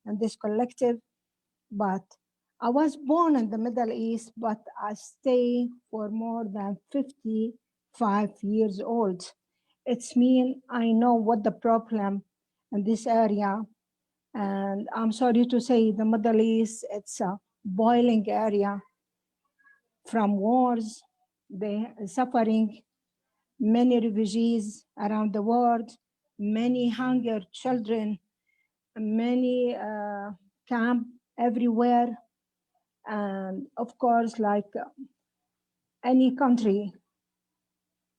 in this collective, but I was born in the Middle East, but I stay for more than 55 years old. It's mean I know what the problem in this area. And I'm sorry to say the Middle East, it's a boiling area from wars, they suffering, many refugees around the world, many hunger children, many camp everywhere. And of course, like any country,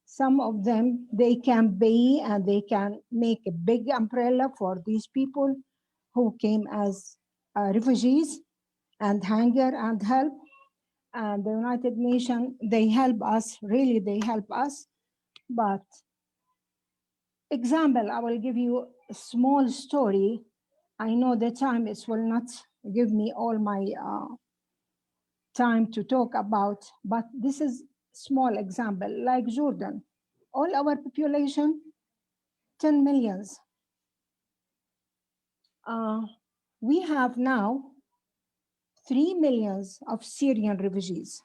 some of them, they can pay and they can make a big umbrella for these people who came as refugees and hunger and help. And the United Nations, they help us, really they help us. But example, I will give you a small story. I know the time it will not give me all my time to talk about, but this is small example, like Jordan. All our population, 10 millions. We have now 3 millions of Syrian refugees.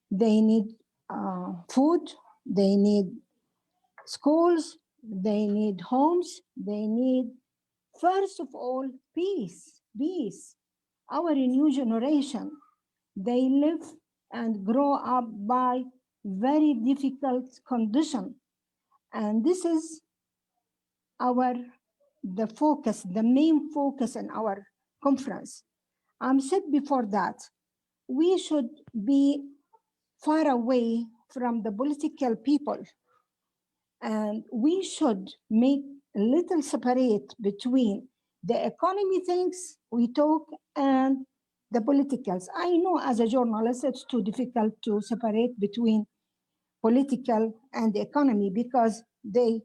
They need food, they need schools, they need homes, they need, first of all, peace, peace. Our new generation, they live and grow up by very difficult condition. And this is the focus, the main focus in our conference. Said before that, we should be far away from the political people, and we should make a little separate between the economy things we talk and the politicals. I know as a journalist, it's too difficult to separate between political and the economy because they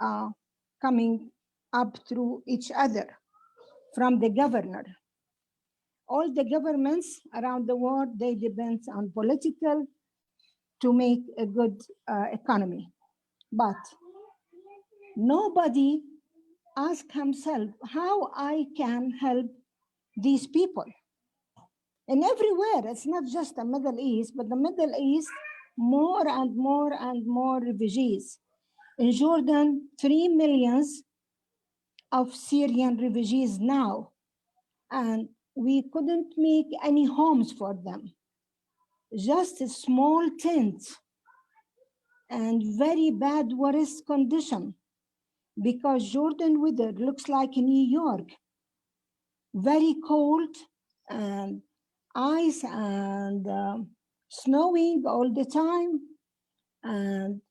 are coming up through each other from the governor. All the governments around the world, they depend on political to make a good economy. But nobody asks himself how I can help these people. And everywhere, it's not just the Middle East, but the Middle East, more and more and more refugees. In Jordan, 3 millions of Syrian refugees now, and we couldn't make any homes for them. Just a small tent and very bad worst condition because Jordan weather looks like New York. Very cold and ice and snowing all the time. And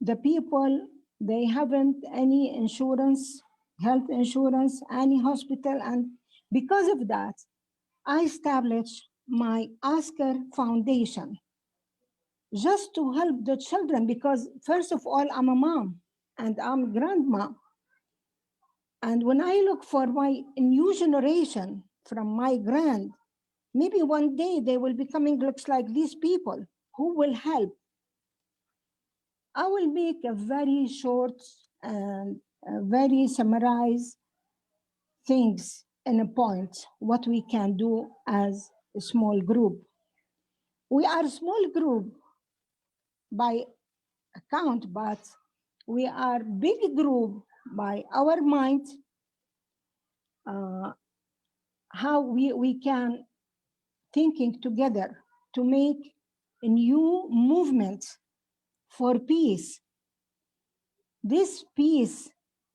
the people, they haven't any insurance, health insurance, any hospital. And because of that, I established my Askar Foundation just to help the children because first of all, I'm a mom and I'm a grandma. And when I look for my new generation from my grand, maybe one day they will be coming looks like these people who will help. I will make a very short and very summarized things in a point, what we can do as a small group. We are a small group by account, but we are big group by our mind, how we can thinking together to make a new movement for peace. This peace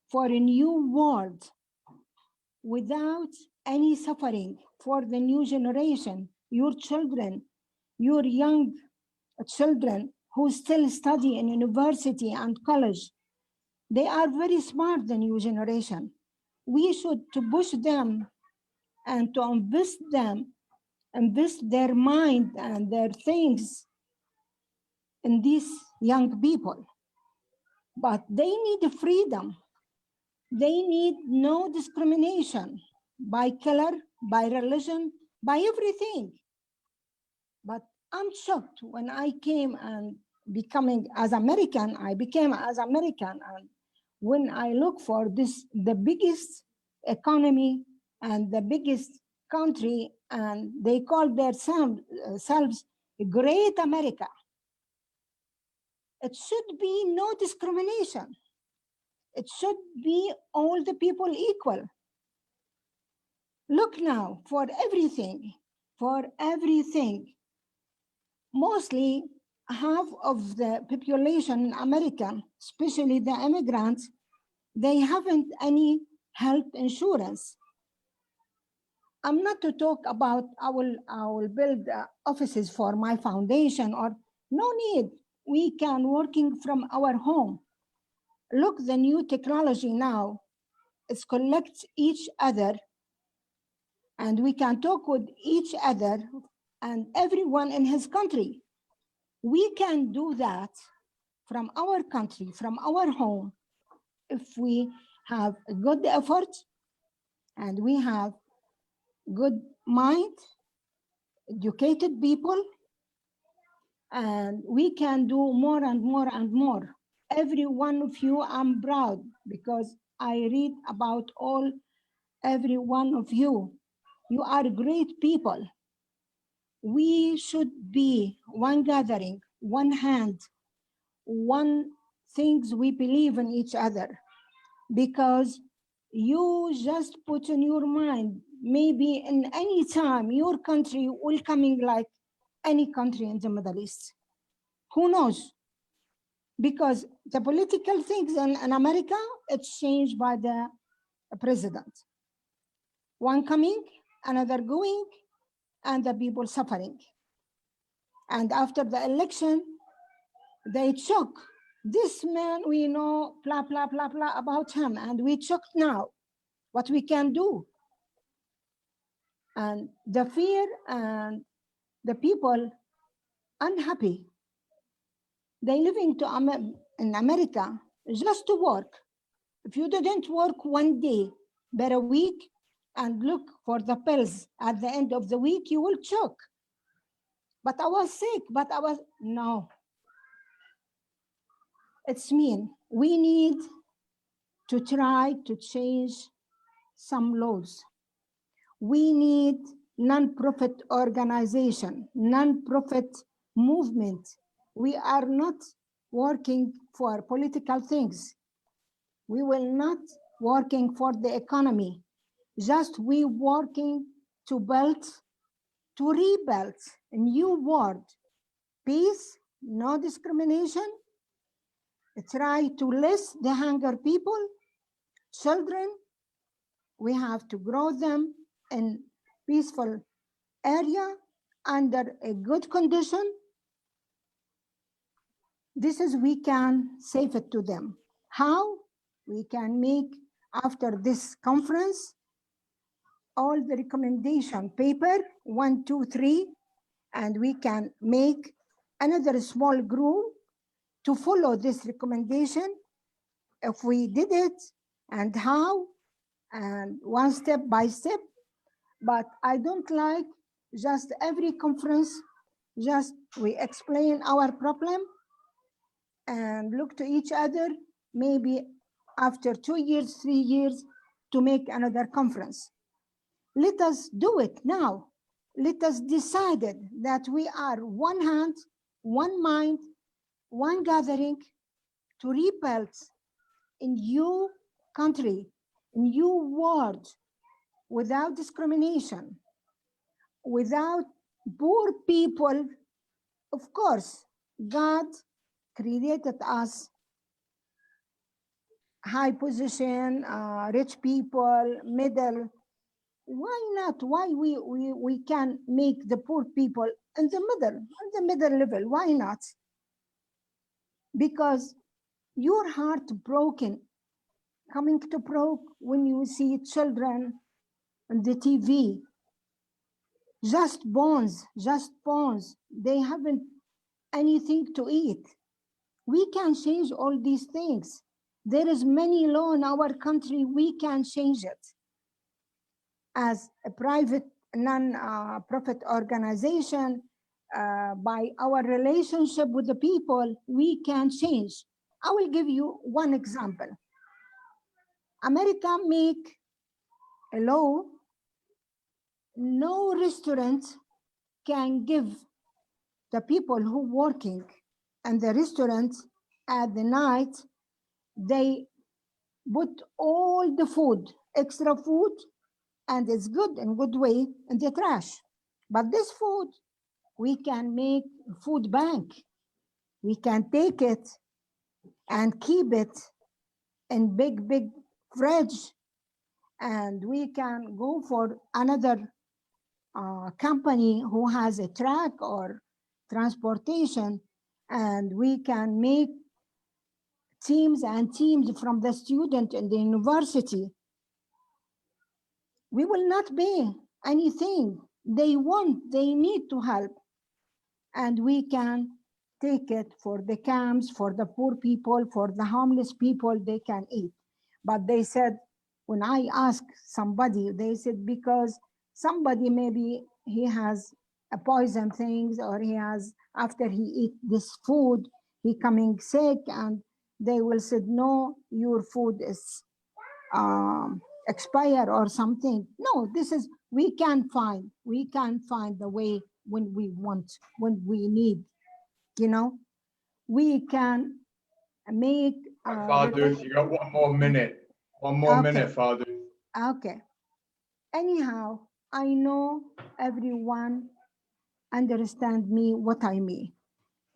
for a new world without any suffering for the new generation, your children, your young children who still study in university and college. They are very smart, the new generation. We should to push them and to invest their mind and their things in these young people. But they need freedom. They need no discrimination by color, by religion, by everything. But I'm shocked when I came and becoming as American, I became as American. And when I look for this, the biggest economy and the biggest country, and they call themselves Great America. It should be no discrimination. It should be all the people equal. Look now, for everything, mostly half of the population in America, especially the immigrants, they haven't any health insurance. I'm not to talk about I will build offices for my foundation or no need. We can working from our home. Look, the new technology now, it collects each other and we can talk with each other and everyone in his country. We can do that from our country, from our home, if we have a good effort and we have good mind, educated people, and we can do more and more and more. Every one of you, I'm proud because I read about every one of you. You are great people. We should be one gathering, one hand, one things we believe in each other, because you just put in your mind, maybe in any time your country will coming like any country in the Middle East. Who knows? Because the political things in America, it's changed by the president. One coming, another going, and the people suffering. And after the election, they choke. This man, we know, blah, blah, blah, blah about him, and we choke now. What we can do. And the fear and the people unhappy. They living in America just to work. If you didn't work one day, but a week, and look for the pills at the end of the week, you will choke. But I was sick, no. It's mean. We need to try to change some laws. We need non-profit organization, non-profit movement. We are not working for political things. We will not working for the economy. Just we working to build, to rebuild a new world. Peace, no discrimination. Try to list the hunger people, children. We have to grow them in peaceful area under a good condition. This is we can save it to them. How? We can make after this conference all the recommendation paper 1, 2, 3, and we can make another small group to follow this recommendation if we did it and how, and one step by step. But I don't like just every conference, just we explain our problem and look to each other. Maybe after 2 years, 3 years, to make another conference. Let us do it now. Let us decide that we are one hand, one mind, one gathering to rebuild a new country, a new world, without discrimination, without poor people. Of course, God created us high position, rich people, middle. Why not? Why we can make the poor people in the middle level? Why not? Because your heart broken, coming to broke when you see children on the TV, just bones. They haven't anything to eat. We can change all these things. There is many law in our country. We can change it. As a private non-profit organization, by our relationship with the people, we can change. I will give you one example. America make a law, no restaurant can give the people who working and the restaurant at the night, they put all the food, extra food, and it's good in good way in the trash. But this food, we can make food bank. We can take it and keep it in big fridge, and we can go for another company who has a truck or transportation, and we can make teams and teams from the student in the university. We will not pay anything. They want, they need to help. And we can take it for the camps, for the poor people, for the homeless people, they can eat. But they said, when I asked somebody, they said, because somebody maybe he has a poison things, or he has, after he eat this food, he coming sick, and they will say, no, your food is expire or something. No, this is, we can find the way when we want, when we need, you know, we can make Fardous, you got one more minute. One more minute, Fardous. Okay. Anyhow, I know everyone understand me what I mean.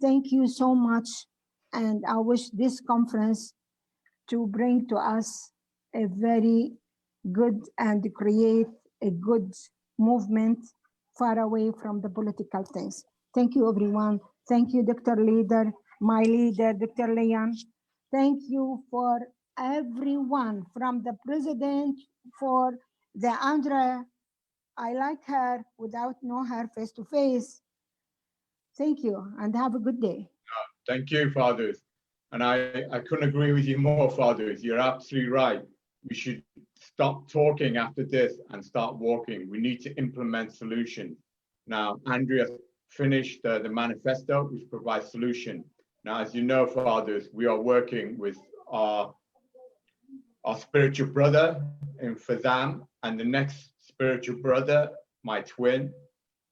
Thank you so much, and I wish this conference to bring to us a very good and create a good movement far away from the political things. Thank you, everyone. Thank you, Dr. Leader, my leader, Dr. Leon. Thank you for everyone, from the president, for the Andrea. I like her without know her face to face. Thank you, and have a good day. Thank you, Fardous. And I couldn't agree with you more, Fardous. You're absolutely right. We should stop talking after this and start walking. We need to implement solutions. Now, Andrea finished the manifesto, which provides solution. Now, as you know, Fardous, we are working with our spiritual brother in Farzam, and the next spiritual brother, my twin,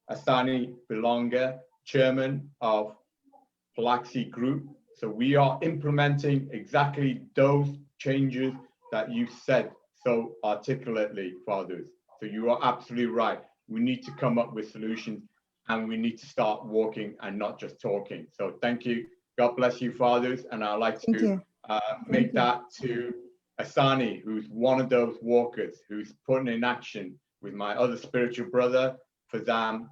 Arsene Bilounga, chairman of Paluxi group. So we are implementing exactly those changes that you said so articulately, Fardous. So you are absolutely right. We need to come up with solutions, and we need to start walking and not just talking. So thank you. God bless you, Fardous. And I'd like to make that to Arsene, who's one of those walkers, who's putting in action with my other spiritual brother, Farzam,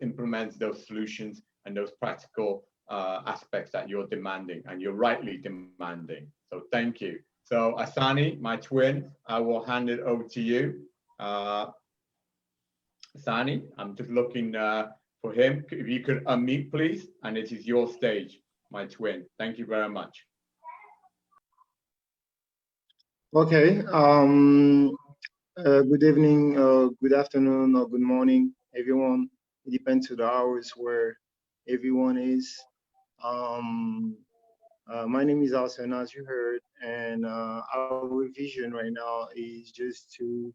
implements those solutions and those practical aspects that you're demanding, and you're rightly demanding. So thank you. So Arsene, my twin, I will hand it over to you. Arsene, I'm just looking for him. If you could unmute, please, and it is your stage, my twin. Thank you very much. Okay. Good evening, good afternoon, or good morning, everyone. It depends on the hours where everyone is. My name is Arsene, as you heard, and our vision right now is just to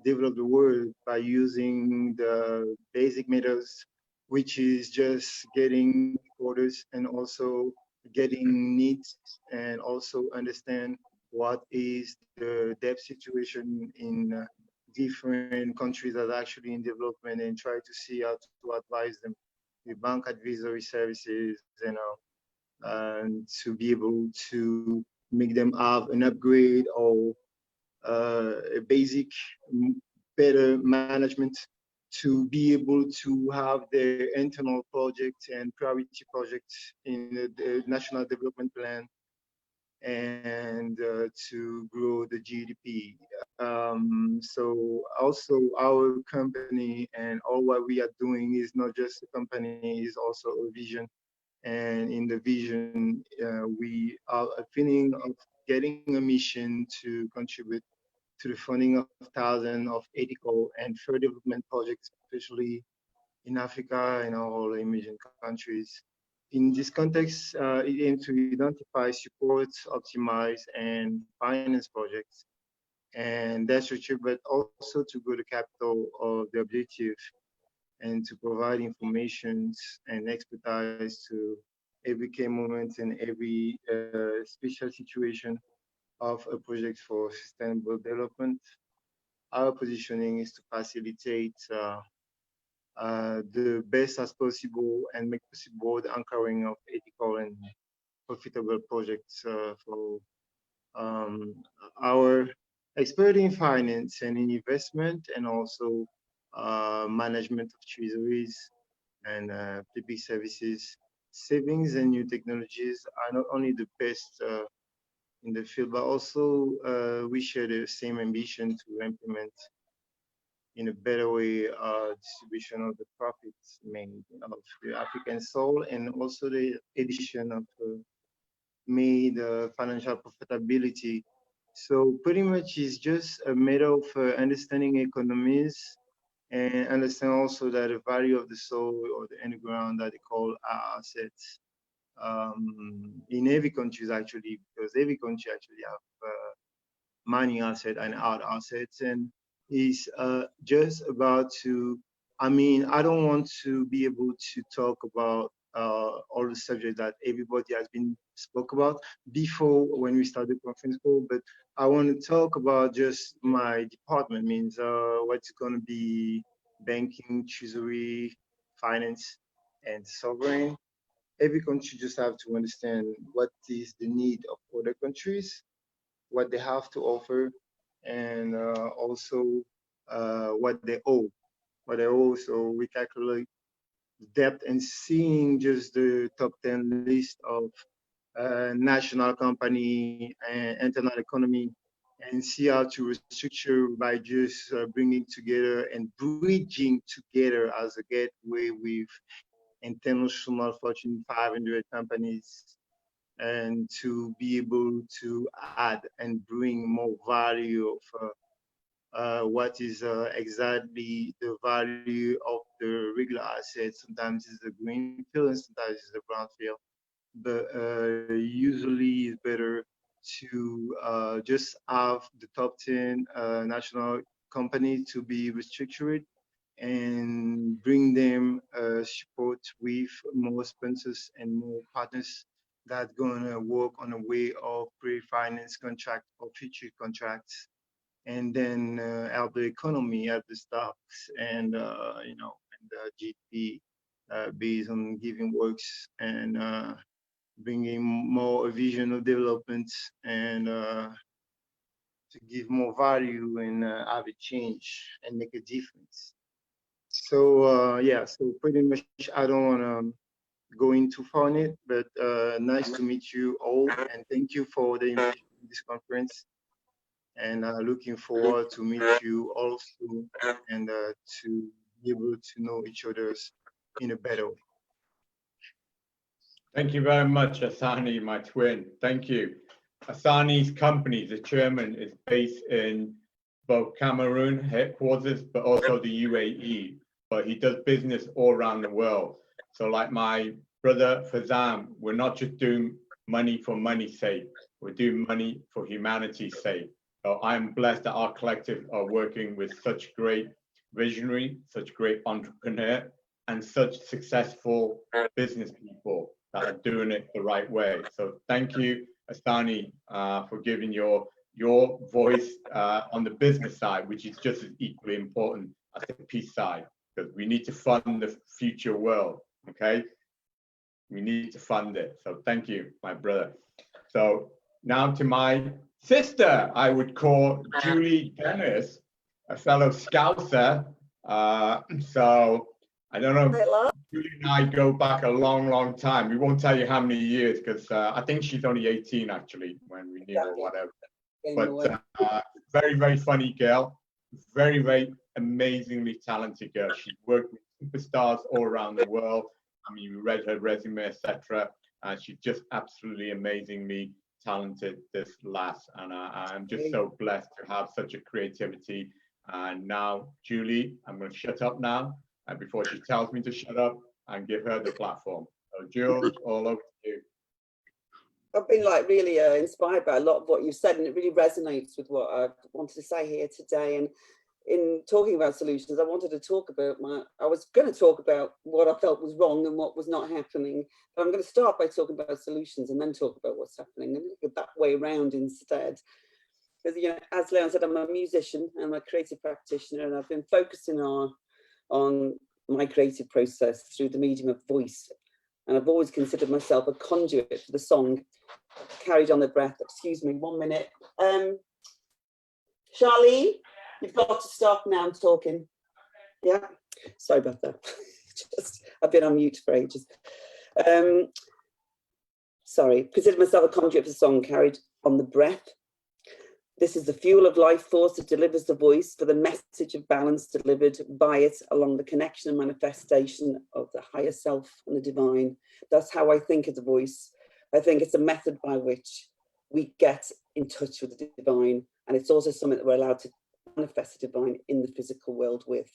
develop the world by using the basic methods, which is just getting orders and also getting needs and also understand what is the debt situation in different countries that are actually in development and try to see how to advise them with bank advisory services and to be able to make them have an upgrade or a basic better management to be able to have their internal projects and priority projects in the national development plan and to grow the GDP. So also our company and all what we are doing is not just a company, is also a vision. And in the vision, we are a feeling of getting a mission to contribute to the funding of thousands of ethical and fair development projects, especially in Africa and all emerging countries. In this context, it aims to identify, support, optimize, and finance projects and their structure, but also to grow the capital of the objective and to provide information and expertise to every key moment and every special situation of a project for sustainable development. Our positioning is to facilitate the best as possible and make possible the anchoring of ethical and profitable projects for um, our expert in finance and in investment and also management of treasuries and public services. Savings and new technologies are not only the best in the field, but also we share the same ambition to implement in a better way distribution of the profits made of the African soul and also the addition of made financial profitability. So pretty much it's just a matter of understanding economies and understand also that the value of the soil or the underground that they call assets in every country actually, because every country actually have mining asset and art assets, and is just about to. I mean, I don't want to be able to talk about all the subjects that everybody has been spoke about before when we started conference call, but I want to talk about just my department, means what's going to be banking, treasury, finance, and sovereign. Every country just have to understand what is the need of other countries, what they have to offer, and also what they owe. What they owe. So we calculate debt and seeing just the top 10 list of national company and internal economy and see how to restructure by just bringing together and bridging together as a gateway with international Fortune 500 companies and to be able to add and bring more value of what is exactly the value of the regular assets. Sometimes it's a greenfield and sometimes it's a brownfield. But usually it's better to just have the top 10 national companies to be restructured and bring them support with more sponsors and more partners that gonna work on a way of pre-finance contract or future contracts, and then help the economy, help the stocks, and and the GDP based on giving works and bringing more vision of development and to give more value and have a change and make a difference. So yeah, so pretty much I don't want to go in too far on it, but nice to meet you all and thank you for the invitation to this conference. And looking forward to meet you all soon and to be able to know each other's in a better way. Thank you very much, Asani, my twin. Thank you. Asani's company, the chairman, is based in both Cameroon headquarters, but also the UAE. But he does business all around the world. So like my brother Farzam, we're not just doing money for money's sake. We're doing money for humanity's sake. So I'm blessed that our collective are working with such great visionary, such great entrepreneur, and such successful business people that are doing it the right way. So thank you, Arsene, for giving your voice on the business side, which is just as equally important as the peace side, because we need to fund the future world, okay? We need to fund it. So thank you, my brother. So now to my sister, I would call Julie Dennis, a fellow Scouser. So I don't know, Julie and I go back a long, long time. We won't tell you how many years, because I think she's only 18 actually when we knew or whatever. But very, very funny girl, very, very amazingly talented girl. She's worked with superstars all around the world. I mean, we read her resume, etc. And she's just absolutely amazingly talented, this lass. And I'm just so blessed to have such a creativity. And now, Julie, I'm going to shut up now. And before she tells me to shut up, and give her the platform. So, Jules, all over to you. I've been like really inspired by a lot of what you've said, and it really resonates with what I wanted to say here today. And in talking about solutions, I wanted to talk about I was going to talk about what I felt was wrong and what was not happening. But I'm going to start by talking about solutions and then talk about what's happening, and look at that way around instead. Because, you know, as Leon said, I'm a musician and I'm a creative practitioner, and I've been focusing on my creative process through the medium of voice. And I've always considered myself a conduit for the song carried on the breath. Excuse me, 1 minute. Charlie, you've got to stop now, I'm talking. Yeah, sorry about that. I've been on mute for ages. Sorry, consider myself a conduit for the song carried on the breath. This is the fuel of life force that delivers the voice for the message of balance delivered by it along the connection and manifestation of the higher self and the divine. That's how I think of the voice. I think it's a method by which we get in touch with the divine. And it's also something that we're allowed to manifest the divine in the physical world with.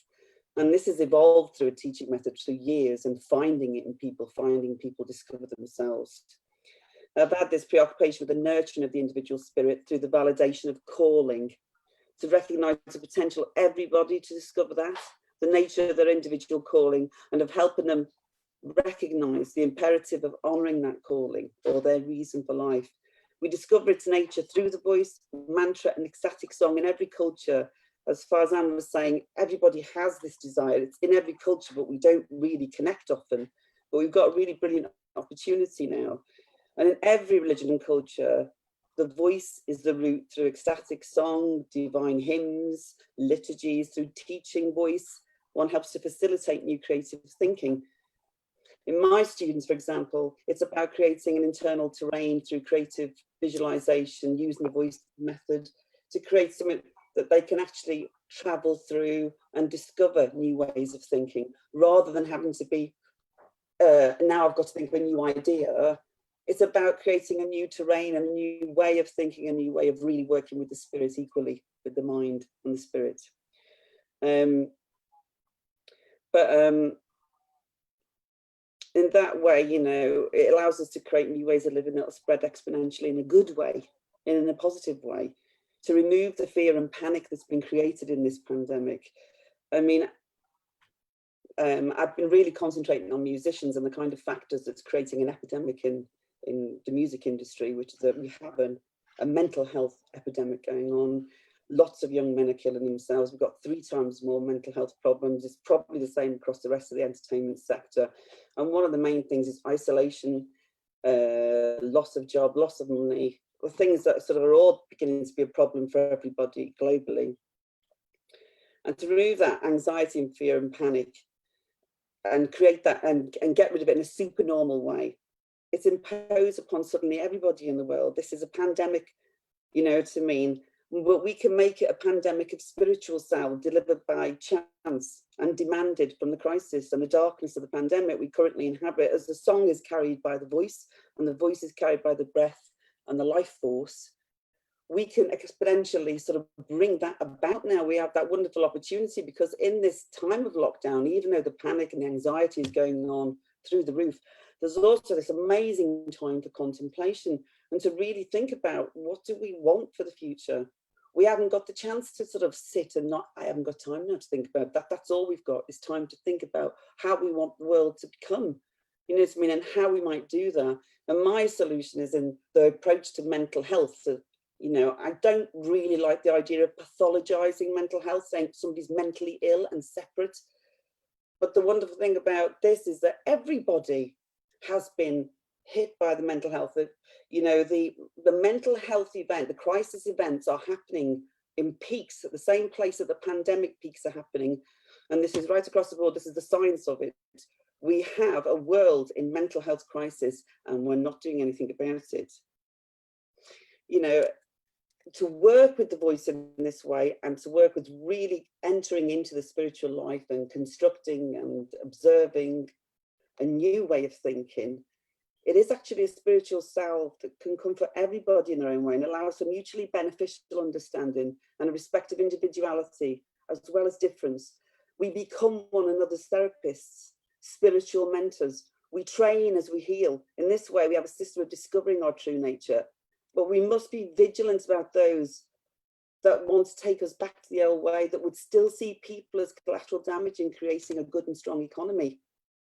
And this has evolved through a teaching method through years, and finding it in people, finding people discover themselves. I've had this preoccupation with the nurturing of the individual spirit through the validation of calling, to recognize the potential of everybody to discover that, the nature of their individual calling, and of helping them recognize the imperative of honoring that calling or their reason for life. We discover its nature through the voice, mantra, and ecstatic song in every culture. As Farzam was saying, everybody has this desire. It's in every culture, but we don't really connect often. But we've got a really brilliant opportunity now. And in every religion and culture, the voice is the route through ecstatic song, divine hymns, liturgies, through teaching voice. One helps to facilitate new creative thinking. In my students, for example, it's about creating an internal terrain through creative visualization, using the voice method to create something that they can actually travel through and discover new ways of thinking, rather than having to be, now I've got to think of a new idea. It's about creating a new terrain, a new way of thinking, a new way of really working with the spirit equally, with the mind and the spirit. In that way, you know, it allows us to create new ways of living that will spread exponentially in a good way, in a positive way, to remove the fear and panic that's been created in this pandemic. I mean, I've been really concentrating on musicians and the kind of factors that's creating an epidemic in the music industry, which is that we have a mental health epidemic going on. Lots of young men are killing themselves. We've got 3 times more mental health problems. It's probably the same across the rest of the entertainment sector. And one of the main things is isolation, loss of job, loss of money, the things that sort of are all beginning to be a problem for everybody globally. And to remove that anxiety and fear and panic and create that and get rid of it in a super normal way, it's imposed upon suddenly everybody in the world. This is a pandemic, you know what I mean? But we can make it a pandemic of spiritual salve delivered by chance and demanded from the crisis and the darkness of the pandemic we currently inhabit, as the song is carried by the voice and the voice is carried by the breath and the life force. We can exponentially sort of bring that about now. We have that wonderful opportunity, because in this time of lockdown, even though the panic and the anxiety is going on through the roof, there's also this amazing time for contemplation and to really think about what do we want for the future. We haven't got the chance to sort of sit and I haven't got time now to think about that. That's all we've got is time to think about how we want the world to become, you know what I mean, and how we might do that. And my solution is in the approach to mental health. So, you know, I don't really like the idea of pathologizing mental health, saying somebody's mentally ill and separate. But the wonderful thing about this is that everybody has been hit by the mental health. You know, the mental health event, the crisis events are happening in peaks at the same place that the pandemic peaks are happening. And this is right across the board. This is the science of it. We have a world in mental health crisis and we're not doing anything about it. You know, to work with the voice in this way and to work with really entering into the spiritual life and constructing and observing a new way of thinking, it is actually a spiritual salve that can come for everybody in their own way and allows for mutually beneficial understanding and a respect of individuality as well as difference. We become one another's therapists, spiritual mentors. We train as we heal. In this way, we have a system of discovering our true nature, but we must be vigilant about those that want to take us back to the old way, that would still see people as collateral damage in creating a good and strong economy.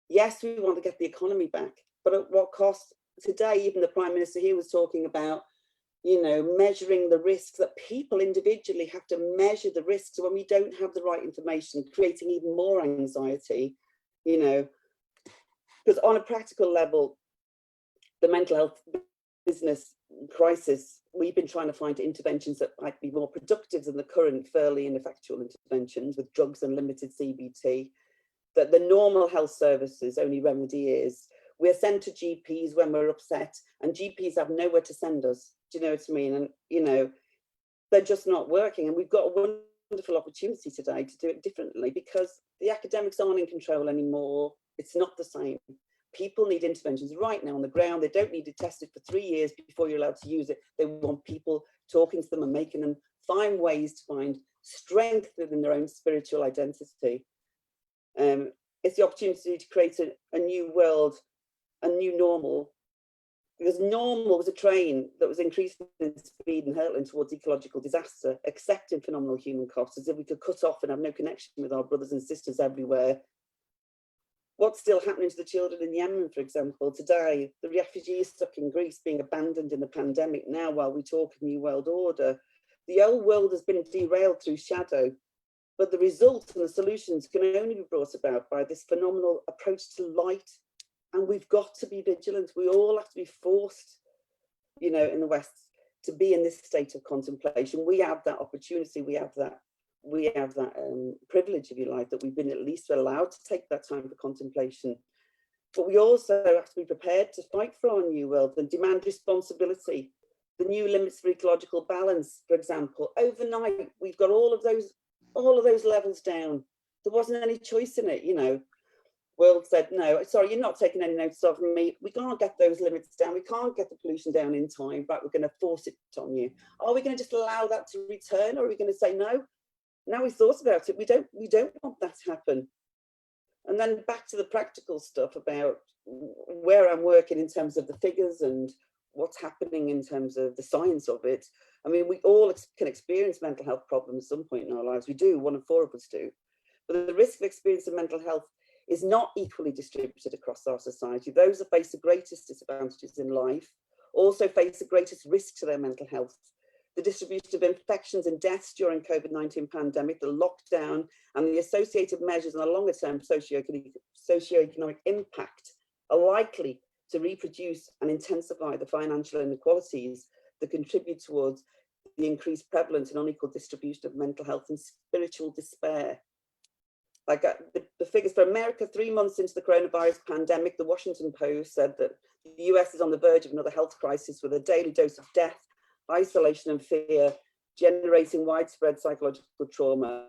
Yes, we want to get the economy back, but at what cost? Today, even the Prime Minister here was talking about, you know, measuring the risks, that people individually have to measure the risks when we don't have the right information, creating even more anxiety, you know, because on a practical level, the mental health business crisis, we've been trying to find interventions that might be more productive than the current fairly ineffectual interventions with drugs and limited CBT, that the normal health services only remedy is we're sent to GPs when we're upset and GPs have nowhere to send us. Do you know what I mean? And, you know, they're just not working. And we've got a wonderful opportunity today to do it differently because the academics aren't in control anymore. It's not the same. People need interventions right now on the ground. They don't need it tested for 3 years before you're allowed to use it. They want people talking to them and making them find ways to find strength within their own spiritual identity. It's the opportunity to create a new world, a new normal, because normal was a train that was increasing in speed and hurtling towards ecological disaster, accepting phenomenal human costs as if we could cut off and have no connection with our brothers and sisters everywhere. What's still happening to the children in Yemen, for example, today, the refugees stuck in Greece being abandoned in the pandemic now while we talk New World Order. The old world has been derailed through shadow, but the results and the solutions can only be brought about by this phenomenal approach to light. And we've got to be vigilant. We all have to be forced, you know, in the West to be in this state of contemplation. We have that opportunity. We have that privilege, if you like, that we've been at least allowed to take that time for contemplation. But we also have to be prepared to fight for our new world and demand responsibility. The new limits for ecological balance, for example, overnight, we've got all of those levels down. There wasn't any choice in it, you know. World said, no, sorry, you're not taking any notice of me. We can't get those limits down. We can't get the pollution down in time, but we're going to force it on you. Are we going to just allow that to return, or are we going to say no? Now we've thought about it, we don't want that to happen. And then back to the practical stuff about where I'm working in terms of the figures and what's happening in terms of the science of it. I mean, we all can experience mental health problems at some point in our lives. We do, 1 in 4 of us do. But the risk of experiencing mental health is not equally distributed across our society. Those that face the greatest disadvantages in life also face the greatest risk to their mental health. The distribution of infections and deaths during COVID-19 pandemic, the lockdown, and the associated measures and the longer term socioeconomic impact are likely to reproduce and intensify the financial inequalities that contribute towards the increased prevalence and unequal distribution of mental health and spiritual despair. Like the figures for America, 3 months into the coronavirus pandemic, the Washington Post said that the US is on the verge of another health crisis with a daily dose of death, isolation and fear, generating widespread psychological trauma.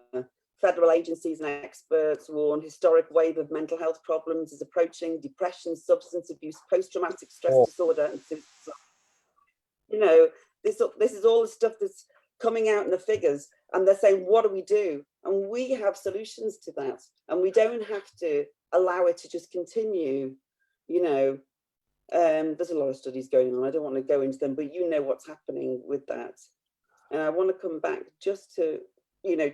Federal agencies and experts warn historic wave of mental health problems is approaching: depression, substance abuse, post-traumatic stress disorder, and suicide. You know, this is all the stuff that's coming out in the figures, and they're saying, what do we do? And we have solutions to that, and we don't have to allow it to just continue, you know, There's a lot of studies going on. I don't want to go into them, but you know what's happening with that. And I want to come back just to,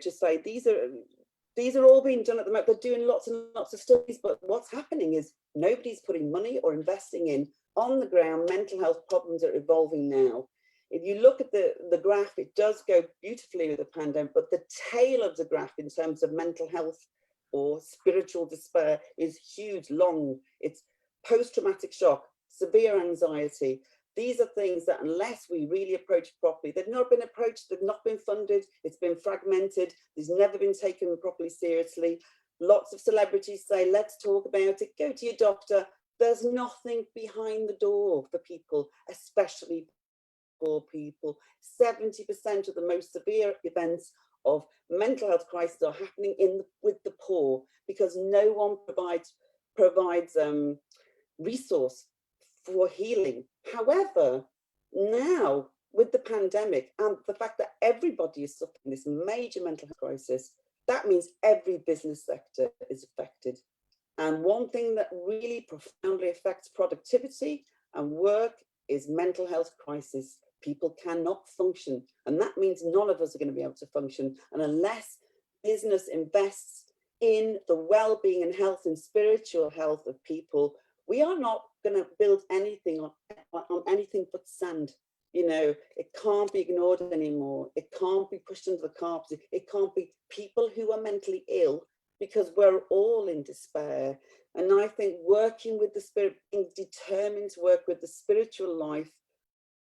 just say these are all being done at the moment. They're doing lots and lots of studies, but what's happening is nobody's putting money or investing in on the ground. Mental health problems are evolving now. If you look at the graph, it does go beautifully with the pandemic, but the tail of the graph in terms of mental health or spiritual despair is huge, long. It's post-traumatic shock, severe anxiety. These are things that unless we really approach properly, they've not been approached, they've not been funded, it's been fragmented, there's never been taken properly seriously. Lots of celebrities say, let's talk about it, go to your doctor. There's nothing behind the door for people, especially poor people. 70% of the most severe events of mental health crisis are happening with the poor because no one provides resource for healing. However, now with the pandemic and the fact that everybody is suffering this major mental health crisis, that means every business sector is affected. And one thing that really profoundly affects productivity and work is mental health crisis. People cannot function, and that means none of us are going to be able to function. And unless business invests in the well-being and health and spiritual health of people, we are not going to build anything on anything but sand. It can't be ignored anymore. It can't be pushed under the carpet. It can't be people who are mentally ill, because we're all in despair. And I think working with the spirit, being determined to work with the spiritual life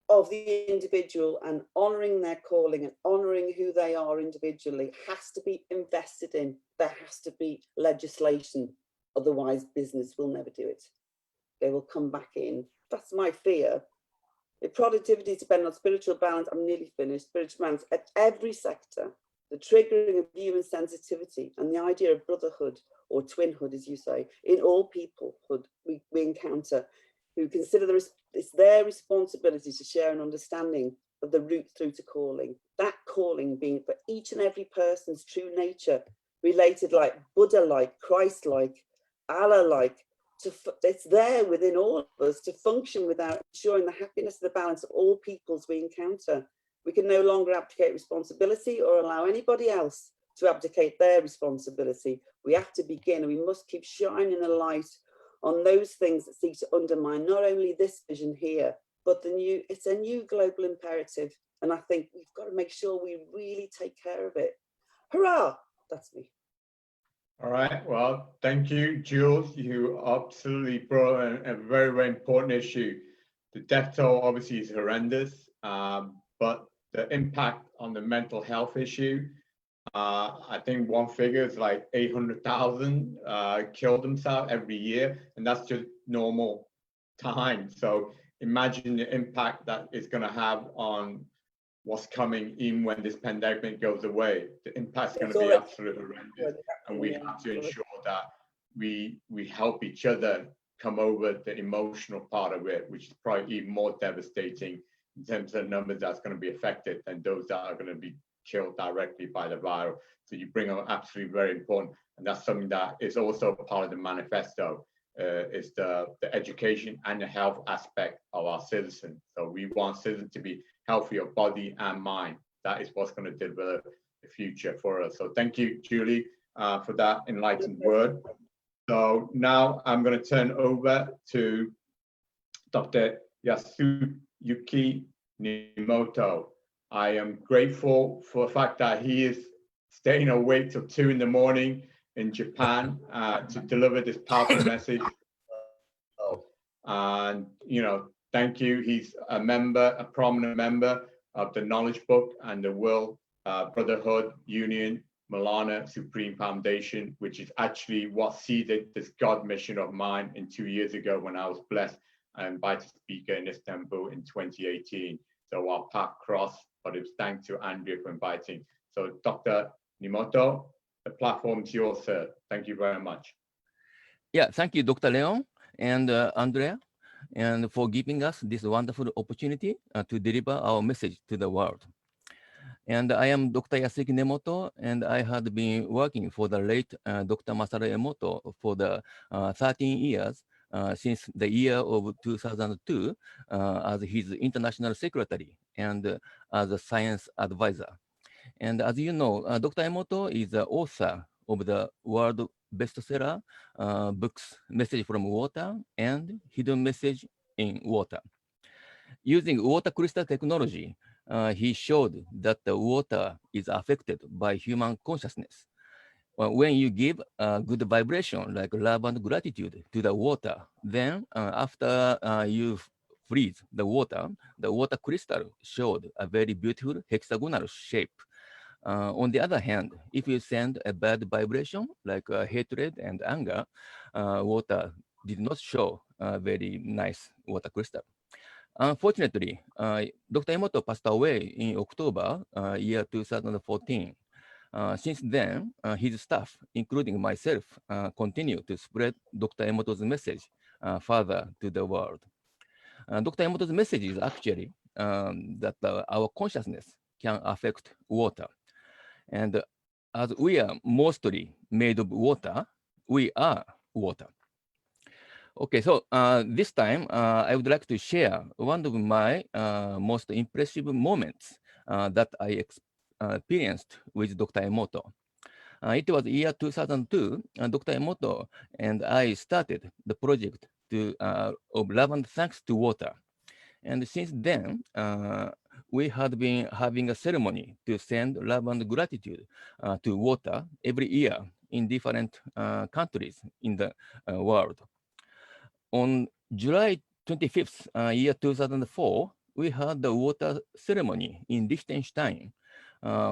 of the individual and honoring their calling and honoring who they are individually has to be invested in. There has to be legislation. Otherwise, business will never do it. They will come back in. That's my fear. If productivity is dependent on spiritual balance, I'm nearly finished, spiritual balance at every sector, the triggering of human sensitivity and the idea of brotherhood or twinhood, as you say, in all peoplehood we encounter, who consider it's their responsibility to share an understanding of the route through to calling. That calling being for each and every person's true nature, related like Buddha-like, Christ-like, Allah-like. It's there within all of us to function without ensuring the happiness and the balance of all peoples we encounter. We can no longer abdicate responsibility or allow anybody else to abdicate their responsibility. We have to begin, and we must keep shining a light on those things that seek to undermine not only this vision here, but it's a new global imperative. And I think we've got to make sure we really take care of it. Hurrah! That's me. All right, well, thank you, Jules. You absolutely brought a very, very important issue. The death toll obviously is horrendous, but the impact on the mental health issue, I think one figure is like 800,000 kill themselves every year, and that's just normal time. So imagine the impact that it's going to have on what's coming in when this pandemic goes away. The impact is going to be absolutely horrendous, and we have to ensure that we help each other come over the emotional part of it, which is probably even more devastating in terms of the numbers that's going to be affected than those that are going to be killed directly by the virus. So you bring up absolutely very important, and that's something that is also part of the manifesto, is the education and the health aspect of our citizens. So we want citizens to be healthy of body and mind. That is what's going to develop the future for us. So thank you, Julie, for that enlightened word. So now I'm going to turn over to Dr. Yasuyuki Nemoto. I am grateful for the fact that he is staying awake till 2 in the morning in Japan to deliver this powerful message. And, thank you. He's a prominent member of the Knowledge Book and the World Brotherhood Union Milana Supreme Foundation, which is actually what seeded this God mission of mine 2 years ago when I was blessed and invited to speak in Istanbul in 2018. So our path crossed, but it's thanks to Andrea for inviting. So Dr. Nemoto, the platform is yours, sir. Thank you very much. Yeah, thank you, Dr. Leong and Andrea, and for giving us this wonderful opportunity to deliver our message to the world. And I am Dr. Yasuyuki Nemoto, and I had been working for the late Dr. Masaru Emoto for the 13 years since the year of 2002 as his international secretary and as a science advisor. And as you know, Dr. Emoto is the author of the world bestseller books, Message from Water and Hidden Message in Water. Using water crystal technology, he showed that the water is affected by human consciousness. When you give a good vibration like love and gratitude to the water, then after you freeze the water crystal showed a very beautiful hexagonal shape. On the other hand, if you send a bad vibration like hatred and anger, water did not show a very nice water crystal. Unfortunately, Dr. Emoto passed away in October year 2014. Since then, his staff, including myself, continue to spread Dr. Emoto's message further to the world. Dr. Emoto's message is actually that our consciousness can affect water. And as we are mostly made of water, we are water. Okay, so this time I would like to share one of my most impressive moments that I experienced with Dr. Emoto. It was year 2002, Dr. Emoto and I started the project of Love and Thanks to Water. And since then, we had been having a ceremony to send love and gratitude to water every year in different countries in the world. On July 25th, year 2004, we had the water ceremony in Liechtenstein.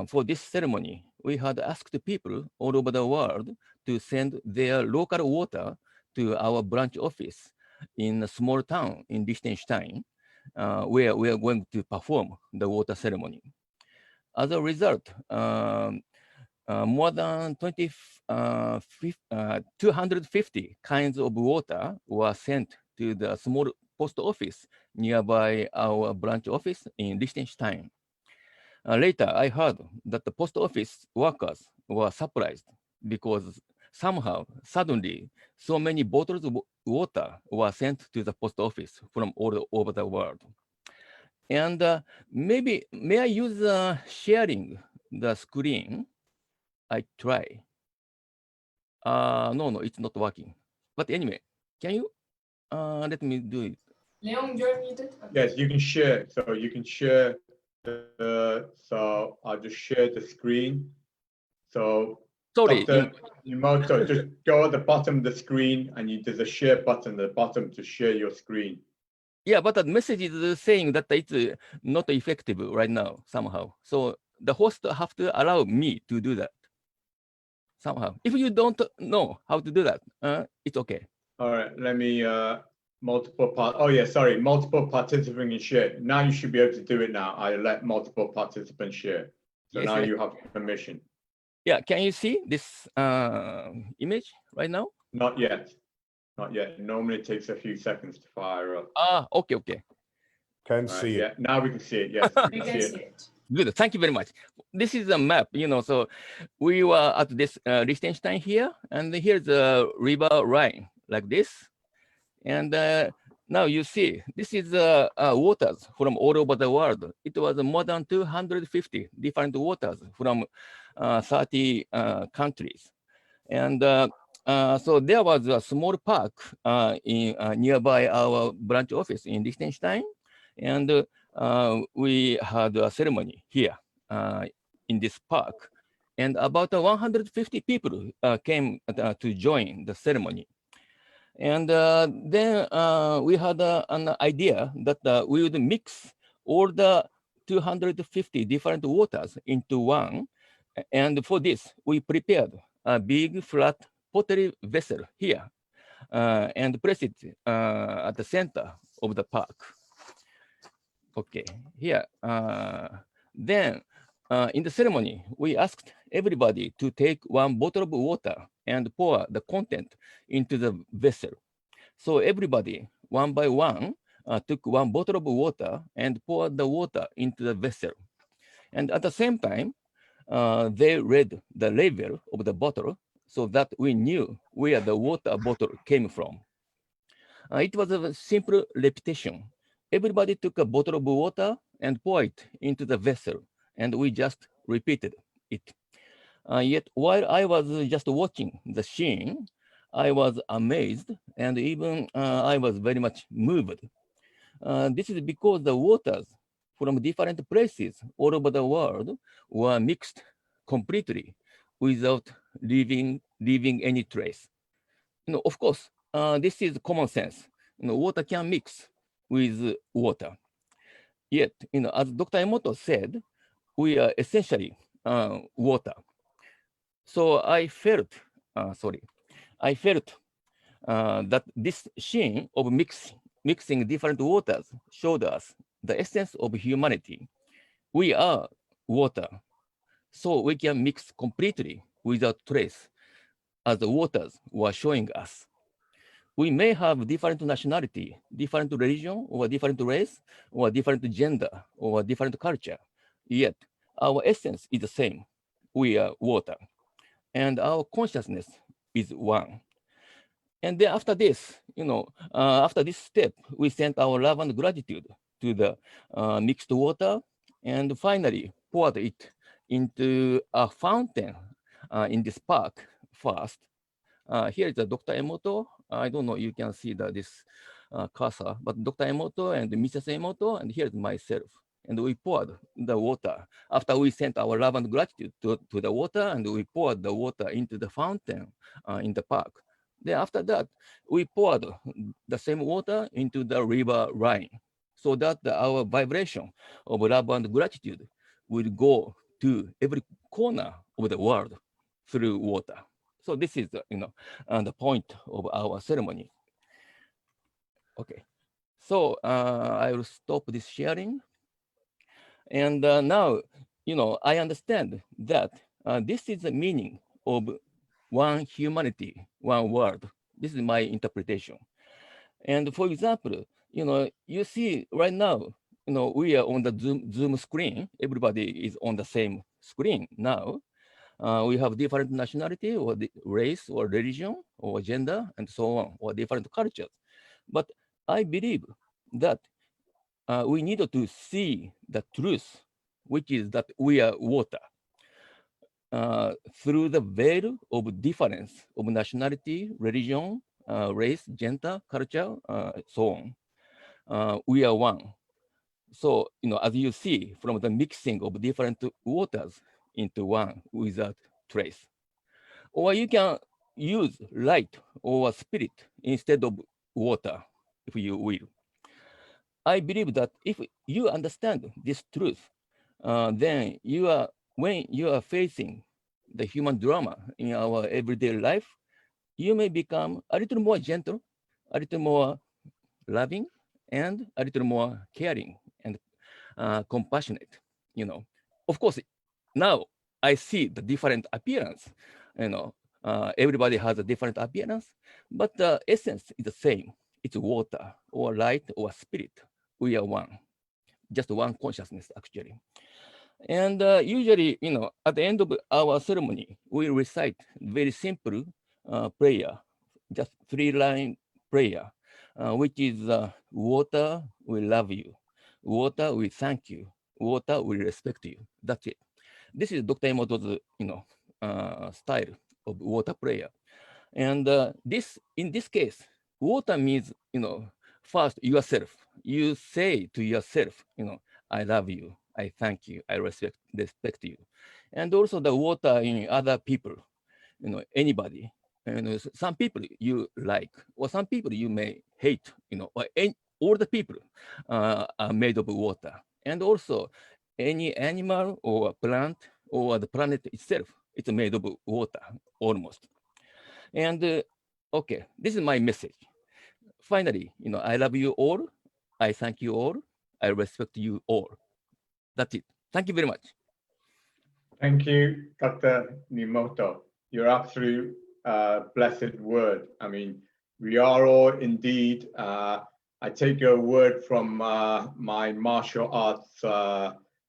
For this ceremony, we had asked people all over the world to send their local water to our branch office in a small town in Liechtenstein, where we are going to perform the water ceremony. As a result, more than 250 kinds of water were sent to the small post office nearby our branch office in Liechtenstein. Later, I heard that the post office workers were surprised because somehow, suddenly, so many bottles of water were sent to the post office from all over the world. And maybe, may I use sharing the screen? I try. No, it's not working. But anyway, can you let me do it? Leong, you're muted. Okay. Yes, you can share. So you can share. So I'll just share the screen. So Sorry. Dr. Emoto, just go at the bottom of the screen and there's a share button at the bottom to share your screen. Yeah, but the message is saying that it's not effective right now somehow. So the host have to allow me to do that somehow. If you don't know how to do that, it's okay. All right, let me multiple participant can share. Now you should be able to do it now. I let multiple participants share. So Yes, now yes. you have permission. Yeah, can you see this image right now? Not yet. Not yet. Normally it takes a few seconds to fire up. Okay. Can Right, see it. yeah, now we can see it. Yes, we We can can see see it. it. Good, thank you very much. This is a map, so we were at this Liechtenstein here, and here's a river Rhine like this. And now you see, this is waters from all over the world. It was more than 250 different waters from 30 countries. And so there was a small park in nearby our branch office in Liechtenstein. And we had a ceremony here in this park. And about 150 people came to join the ceremony. And then we had an idea that we would mix all the 250 different waters into one. And for this, we prepared a big flat pottery vessel here and place it at the center of the park. Okay, here. Then in the ceremony, we asked everybody to take one bottle of water and pour the content into the vessel. So everybody, one by one, took one bottle of water and poured the water into the vessel. And at the same time, they read the label of the bottle so that we knew where the water bottle came from. It was a simple repetition. Everybody took a bottle of water and poured it into the vessel, and we just repeated it. Yet while I was just watching the scene, I was amazed and even I was very much moved. This is because the waters from different places all over the world were mixed completely without leaving any trace. Of course, this is common sense. Water can mix with water. Yet, as Dr. Emoto said, we are essentially water. So I felt, that this scene of mixing different waters showed us the essence of humanity. We are water, so we can mix completely without trace, as the waters were showing us. We may have different nationality, different religion, or different race, or different gender, or different culture, yet our essence is the same. We are water, and our consciousness is one. And then after this, after this step, we sent our love and gratitude to the mixed water, and finally poured it into a fountain in this park first. Here is Dr. Emoto. I don't know, you can see this cursor, but Dr. Emoto and Mrs. Emoto, and here's myself. And we poured the water. After we sent our love and gratitude to the water, and we poured the water into the fountain in the park. Then after that, we poured the same water into the river Rhine, so that our vibration of love and gratitude will go to every corner of the world through water. So this is the point of our ceremony. Okay, so I will stop this sharing. And now, I understand that this is the meaning of one humanity, one world. This is my interpretation. And for example, you see right now, we are on the Zoom screen. Everybody is on the same screen now. We have different nationality or race or religion or gender and so on, or different cultures. But I believe that we need to see the truth, which is that we are water. Through the veil of difference of nationality, religion, race, gender, culture, so on, we are one. So, as you see from the mixing of different waters into one without trace. Or you can use light or spirit instead of water, if you will. I believe that if you understand this truth, then when you are facing the human drama in our everyday life, you may become a little more gentle, a little more loving, and a little more caring and compassionate. Of course, now I see the different appearance. Everybody has a different appearance, but the essence is the same. It's water or light or spirit. We are one, just one consciousness actually. And usually, at the end of our ceremony, we recite very simple prayer, just 3-line prayer, which is water, we love you. Water, we thank you. Water, we respect you. That's it. This is Dr. Emoto's, style of water prayer. And in this case, water means, first yourself. You say to yourself, I love you, I thank you, I respect you. And also the water in other people, anybody. Some people you like, or some people you may hate, or all the people are made of water. And also any animal or plant or the planet itself, it's made of water, almost. And okay, this is my message. Finally, I love you all. I thank you all. I respect you all. That's it. Thank you very much. Thank you, Dr. Nemoto. Your absolute blessed word. I mean, we are all indeed, I take your word from my martial arts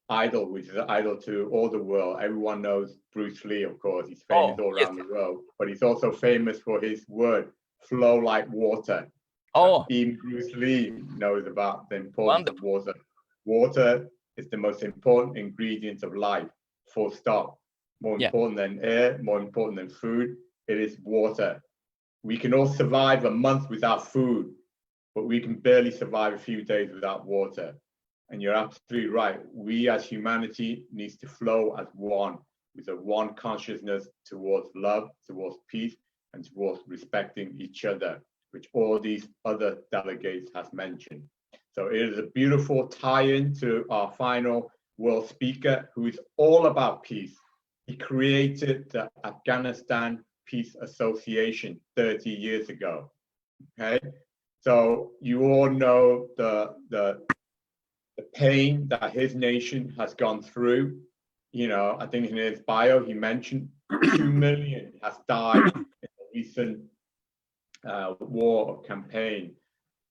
idol, which is an idol to all the world. Everyone knows Bruce Lee, of course. He's famous all around the world, but he's also famous for his word, flow like water. Oh, even Bruce Lee knows about the importance of wonderful. water. Water is the most important ingredient of life, full stop. More Yeah. important than air, more important than food, it is water. We can all survive a month without food, but we can barely survive a few days without water. And you're absolutely right. We as humanity needs to flow as one, with a one consciousness towards love, towards peace, and towards respecting each other, which all these other delegates has mentioned. So it is a beautiful tie-in to our final world speaker, who is all about peace. He created the Afghanistan Peace Association 30 years ago. Okay, so you all know the pain that his nation has gone through. You know, I think in his bio he mentioned 2 million has died in the recent war campaign.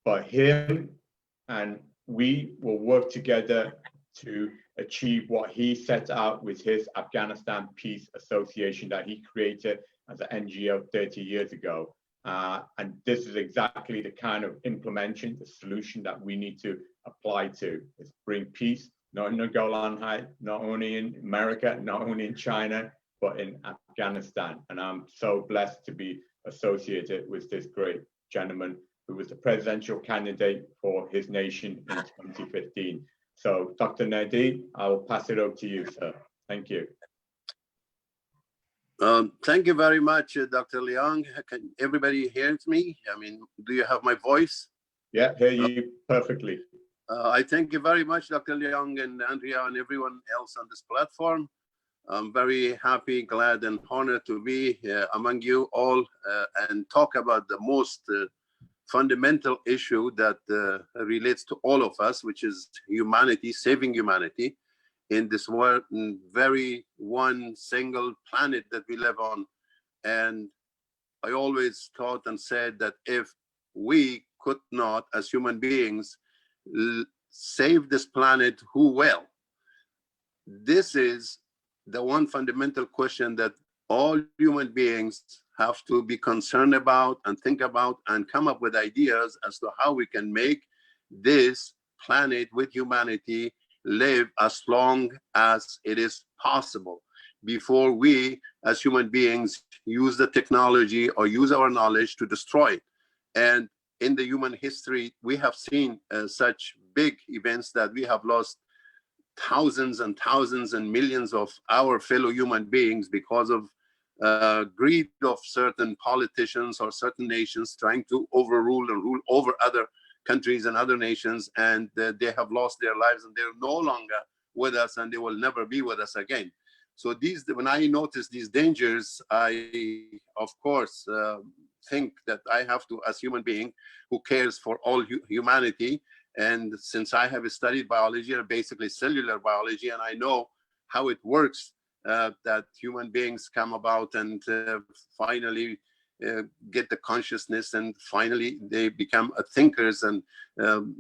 But him and we will work together to achieve what he set out with his Afghanistan Peace Association that he created as an NGO 30 years ago. And this is exactly the kind of implementation, the solution that we need to apply to, is bring peace, not in the Golan Heights, not only in America, not only in China, but in Afghanistan. And I'm so blessed to be associated with this great gentleman who was the presidential candidate for his nation in 2015. So Dr. Nadi, I will pass it over to you, sir. Thank you. Thank you very much, Dr. Leong. Can everybody hear me? I mean, do you have my voice? Yeah, hear you perfectly. I thank you very much, Dr. Leong and Andrea and everyone else on this platform. I'm very happy, glad, and honored to be among you all and talk about the most fundamental issue that relates to all of us, which is humanity, saving humanity in this world, very one single planet that we live on. And I always thought and said that if we could not, as human beings, save this planet, who will? This is the one fundamental question that all human beings have to be concerned about and think about and come up with ideas as to how we can make this planet with humanity live as long as it is possible before we as human beings use the technology or use our knowledge to destroy it. And in the human history, we have seen such big events that we have lost thousands and thousands and millions of our fellow human beings because of greed of certain politicians or certain nations trying to overrule and rule over other countries and other nations, and they have lost their lives and they're no longer with us and they will never be with us again. So these, when I notice these dangers, I of course think that I have to, as human being who cares for all humanity, and since I have studied biology, or basically cellular biology, and I know how it works, that human beings come about and finally get the consciousness, and finally they become thinkers, and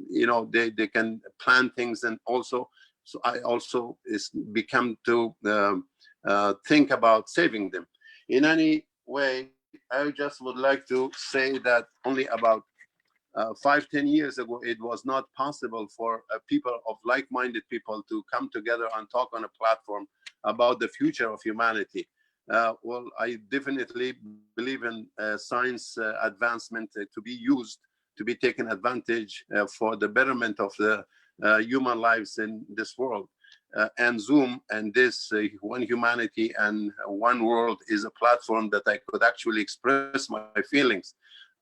you know, they can plan things, and also, so I also become to think about saving them. In any way, I just would like to say that only about 5-10 years ago, it was not possible for people of like-minded people to come together and talk on a platform about the future of humanity. Well, I definitely believe in science advancement to be used, to be taken advantage for the betterment of the human lives in this world. And Zoom and this One Humanity and One World is a platform that I could actually express my feelings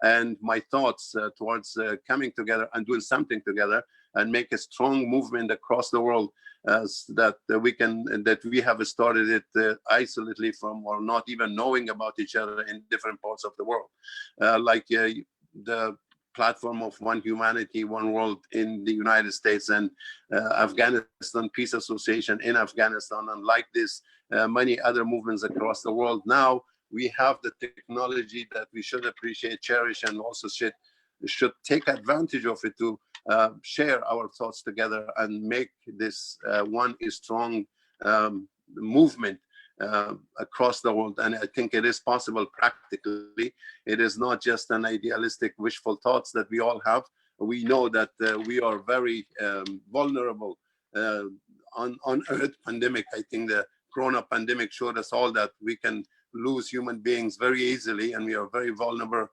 and my thoughts towards coming together and doing something together and make a strong movement across the world, that we have started it isolately from, or not even knowing about each other in different parts of the world, like the platform of One Humanity, One World in the United States, and Afghanistan Peace Association in Afghanistan, and like this, many other movements across the world. Now we have the technology that we should appreciate, cherish, and also should take advantage of it to share our thoughts together and make this one strong movement across the world. And I think it is possible practically. It is not just an idealistic wishful thoughts that we all have. We know that we are very vulnerable on Earth. Pandemic, I think the Corona pandemic showed us all that we can lose human beings very easily, and we are very vulnerable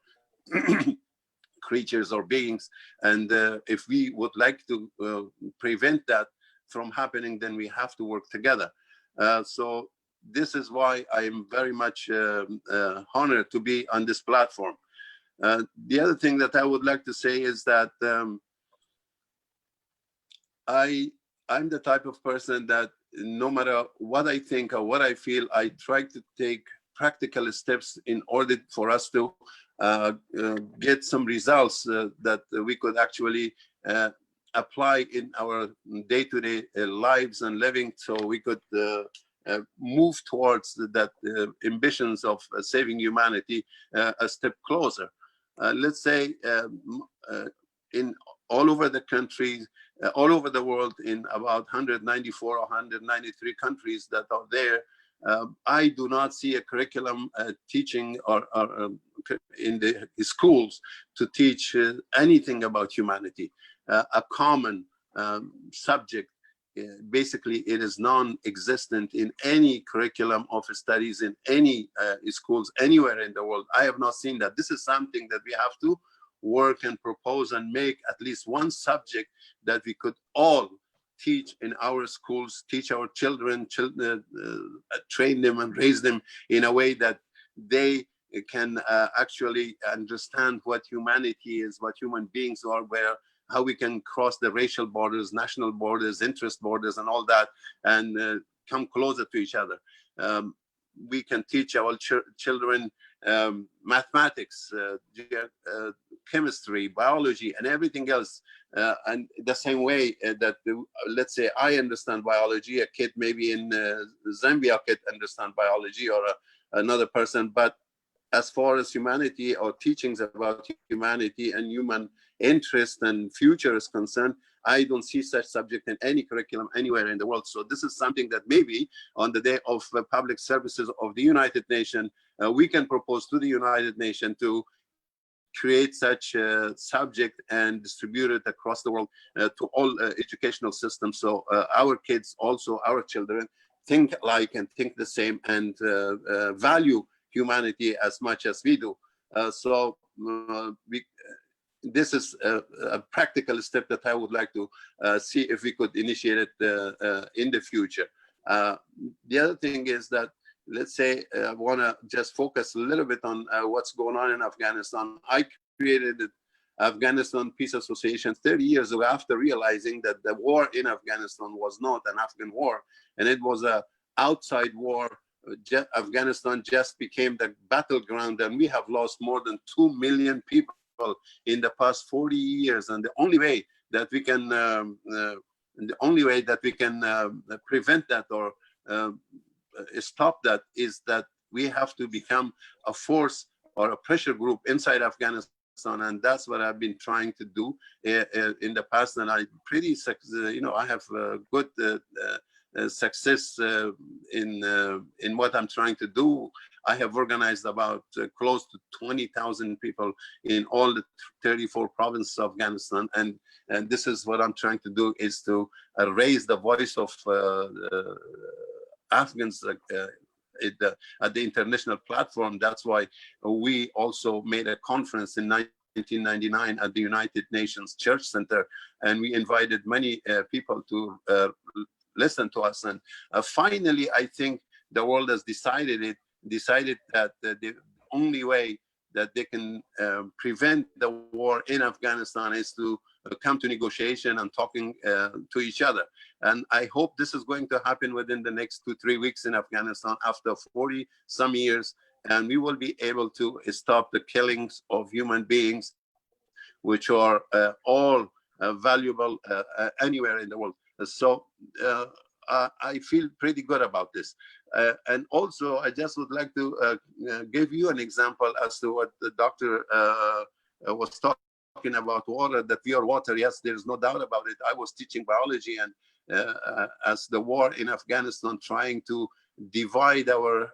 creatures or beings. And if we would like to prevent that from happening, then we have to work together. So this is why I'm very much honored to be on this platform. The other thing that I would like to say is that I'm the type of person that no matter what I think or what I feel, I try to take practical steps in order for us to get some results that we could actually apply in our day-to-day lives and living, so we could move towards that ambitions of saving humanity a step closer. Let's say in all over the countries, all over the world, in about 194 or 193 countries that are there, I do not see a curriculum teaching or in the schools to teach anything about humanity, a common subject. Basically, it is non-existent in any curriculum of studies in any schools anywhere in the world. I have not seen that. This is something that we have to work and propose and make at least one subject that we could all teach in our schools, teach our children, train them and raise them in a way that they can actually understand what humanity is, what human beings are, how we can cross the racial borders, national borders, interest borders, and all that, and come closer to each other. We can teach our children mathematics, chemistry, biology, and everything else. And the same way that, let's say, I understand biology, a kid maybe in Zambia could understand biology, or another person. But as far as humanity or teachings about humanity and human interest and future is concerned, I don't see such subject in any curriculum anywhere in the world. So this is something that maybe on the day of public services of the United Nations, we can propose to the United Nations to create such a subject and distribute it across the world to all educational systems. So our kids, also our children, think like and think the same and value humanity as much as we do. This is a practical step that I would like to see if we could initiate it in the future. The other thing is that, let's say, I want to just focus a little bit on what's going on in Afghanistan. I created the Afghanistan Peace Association 30 years ago after realizing that the war in Afghanistan was not an Afghan war, and it was an outside war. Afghanistan just became the battleground, and we have lost more than 2 million people in the past 40 years. And the only way that we can prevent that or stop that is that we have to become a force or a pressure group inside Afghanistan. And that's what I've been trying to do in the past. And I pretty, I have good success in what I'm trying to do. I have organized about close to 20,000 people in all the 34 provinces of Afghanistan, and this is what I'm trying to do, is to raise the voice of Afghans at the international platform. That's why we also made a conference in 1999 at the United Nations Church Center, and we invited many people to listen to us. And finally, I think the world has decided that the only way that they can prevent the war in Afghanistan is to come to negotiation and talking to each other. And I hope this is going to happen within the next 2-3 weeks in Afghanistan after 40 some years, and we will be able to stop the killings of human beings, which are all valuable anywhere in the world. So I feel pretty good about this. And also, I just would like to give you an example as to what the doctor was talking about water, that we are water. Yes, there's no doubt about it. I was teaching biology, and as the war in Afghanistan trying to divide our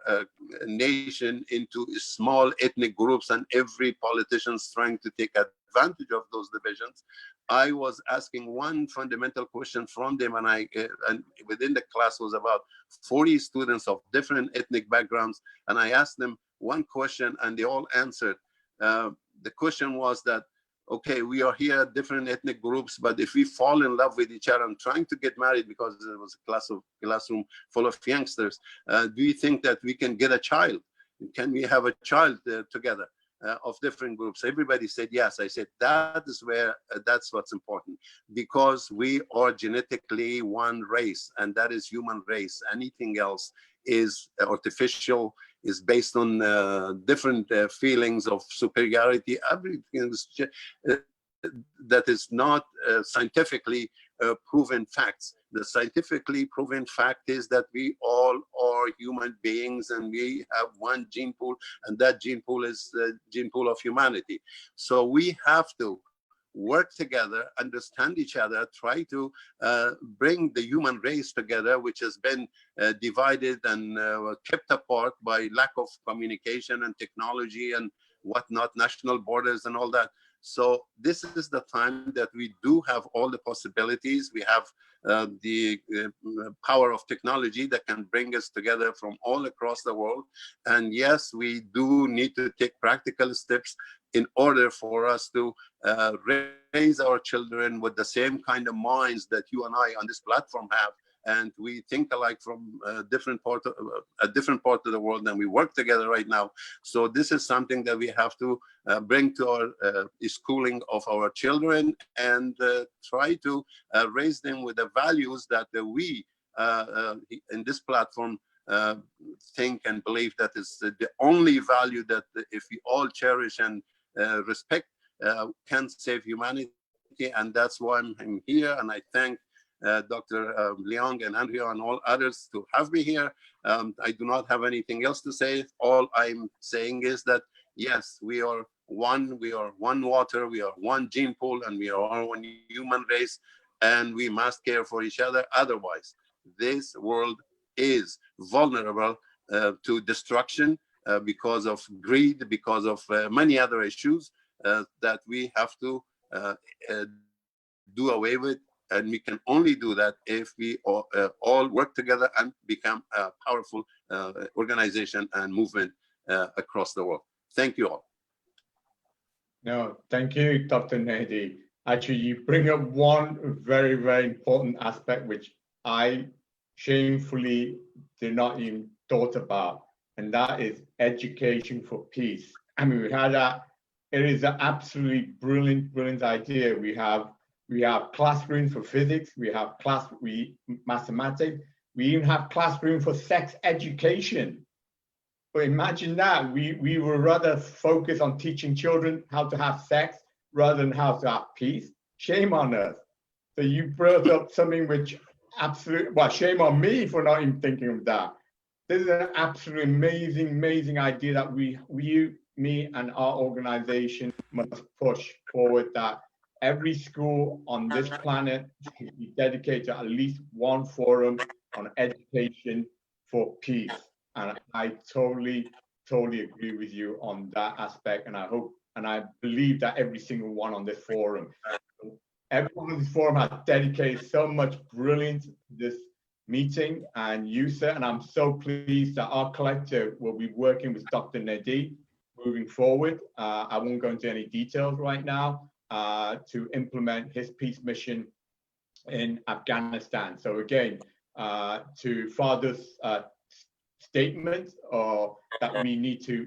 nation into small ethnic groups, and every politician is trying to take advantage of those divisions. I was asking one fundamental question from them, and and within the class was about 40 students of different ethnic backgrounds, and I asked them one question, and they all answered. The question was that, okay, we are here, different ethnic groups, but if we fall in love with each other and trying to get married, because it was a classroom full of youngsters, do you think that we can get a child? Can we have a child together of different groups? Everybody said yes. I said, that is where, that's what's important, because we are genetically one race, and that is human race. Anything else is artificial, is based on different feelings of superiority. Everything is that is not scientifically proven facts. The scientifically proven fact is that we all are human beings, and we have one gene pool, and that gene pool is the gene pool of humanity. So we have to work together, understand each other, try to bring the human race together, which has been divided and kept apart by lack of communication and technology and whatnot, national borders and all that. So this is the time that we do have all the possibilities. We have the power of technology that can bring us together from all across the world. And yes, we do need to take practical steps in order for us to raise our children with the same kind of minds that you and I on this platform have. And we think alike from a different part of the world, and we work together right now. So this is something that we have to bring to our schooling of our children, and try to raise them with the values that we in this platform think and believe that is the only value that if we all cherish and respect can save humanity. And that's why I'm here, and I thank Dr. Leong and Andrea and all others to have me here. I do not have anything else to say. All I'm saying is that yes, we are one water, we are one gene pool, and we are all one human race, and we must care for each other. Otherwise, this world is vulnerable to destruction because of greed, because of many other issues that we have to do away with. And we can only do that if we all work together and become a powerful organization and movement across the world. Thank you all. No, thank you, Dr. Nadi. Actually, you bring up one very, very important aspect, which I shamefully did not even thought about, and that is education for peace. I mean, we had that. It is an absolutely brilliant, brilliant idea. We have classrooms for physics, we have mathematics, we even have classroom for sex education. But imagine that, we would rather focus on teaching children how to have sex rather than how to have peace. Shame on us. So you brought up something which absolutely, well, shame on me for not even thinking of that. This is an absolutely amazing, amazing idea that me and our organization must push forward, that every school on this planet should be dedicated to at least one forum on education for peace. And I totally, totally agree with you on that aspect. And I hope, and I believe that every single one on this forum, everyone on this forum has dedicated so much brilliance to this meeting and you, sir. And I'm so pleased that our collective will be working with Dr. Nadi moving forward. I won't go into any details right now, to implement his peace mission in Afghanistan. So again, to Fardous' statement that we need to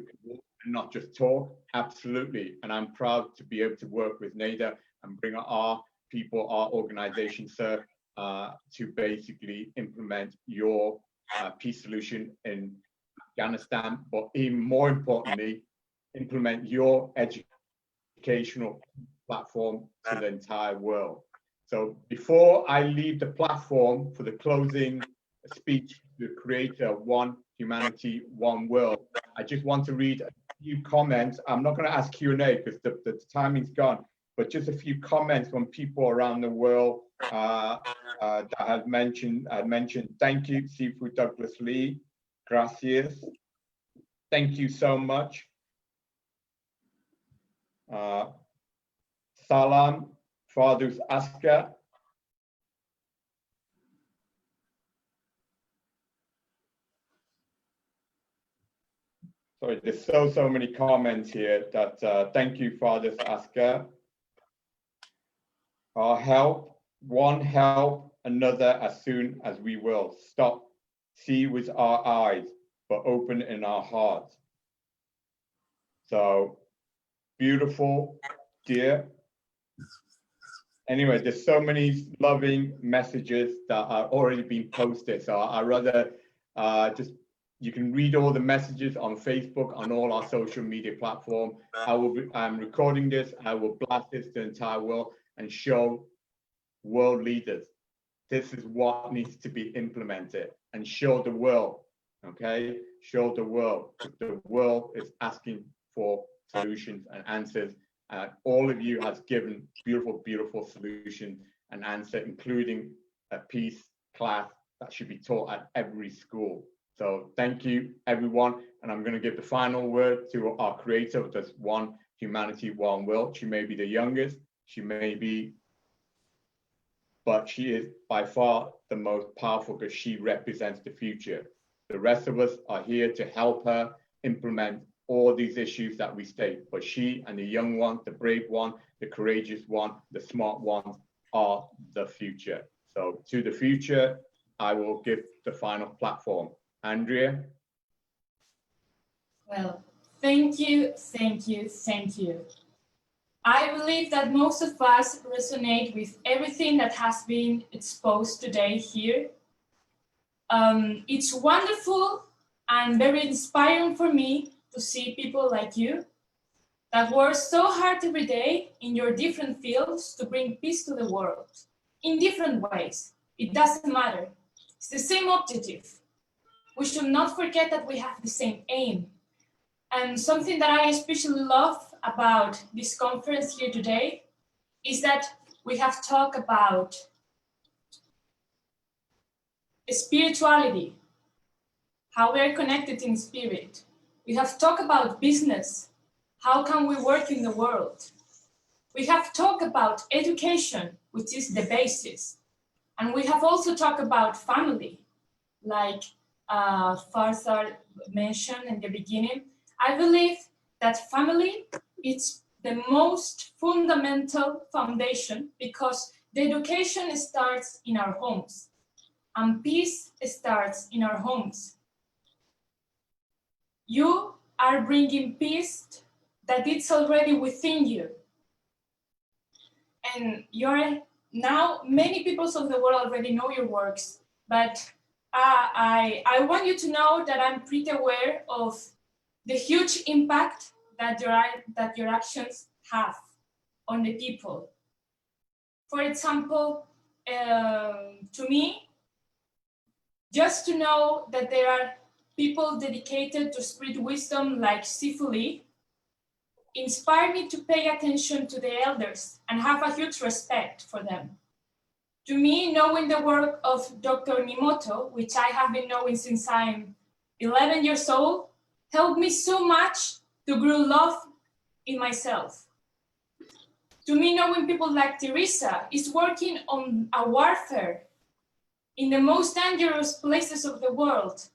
not just talk, absolutely. And I'm proud to be able to work with NADA and bring our people, our organization, sir, to basically implement your peace solution in Afghanistan, but even more importantly, implement your educational platform to the entire world. So before I leave the platform for the closing speech, the creator of One Humanity, One World, I just want to read a few comments. I'm not going to ask Q&A because the timing's gone, but just a few comments from people around the world that have mentioned, thank you, Sifu Douglas Lee. Gracias. Thank you so much. Salam, Fardous, Askar. Sorry, there's so many comments here that thank you, Fardous, Askar. Our help, one help another as soon as we will. Stop, see with our eyes, but open in our hearts. So beautiful, dear. Anyway, there's so many loving messages that are already being posted. So I rather just, you can read all the messages on Facebook, on all our social media platforms. I'm recording this. I will blast this to the entire world and show world leaders. This is what needs to be implemented and show the world, okay? Show the world. The world is asking for solutions and answers. All of you has given beautiful, beautiful solutions and answer, including a peace class that should be taught at every school. So thank you, everyone. And I'm going to give the final word to our creator of this One Humanity, One World. She may be the youngest, she may be, but she is by far the most powerful because she represents the future. The rest of us are here to help her implement all these issues that we state, but she and the young one, the brave one, the courageous one, the smart ones are the future. So to the future, I will give the final platform. Andrea? Well, thank you, thank you, thank you. I believe that most of us resonate with everything that has been exposed today here. It's wonderful and very inspiring for me to see people like you that work so hard every day in your different fields to bring peace to the world in different ways. It doesn't matter. It's the same objective. We should not forget that we have the same aim. And something that I especially love about this conference here today is that we have talked about spirituality, how we are connected in spirit. We have talked about business, how can we work in the world. We have talked about education, which is the basis. And we have also talked about family, like Farzam mentioned in the beginning. I believe that family is the most fundamental foundation because the education starts in our homes and peace starts in our homes. You are bringing peace that it's already within you. And you're now, many peoples of the world already know your works, but I want you to know that I'm pretty aware of the huge impact that your actions have on the people. For example, to me, just to know that there are people dedicated to spread wisdom like Sifu inspire me to pay attention to the elders and have a huge respect for them. To me, knowing the work of Dr. Nemoto, which I have been knowing since I'm 11 years old, helped me so much to grow love in myself. To me, knowing people like Teresa is working on a warfare in the most dangerous places of the world,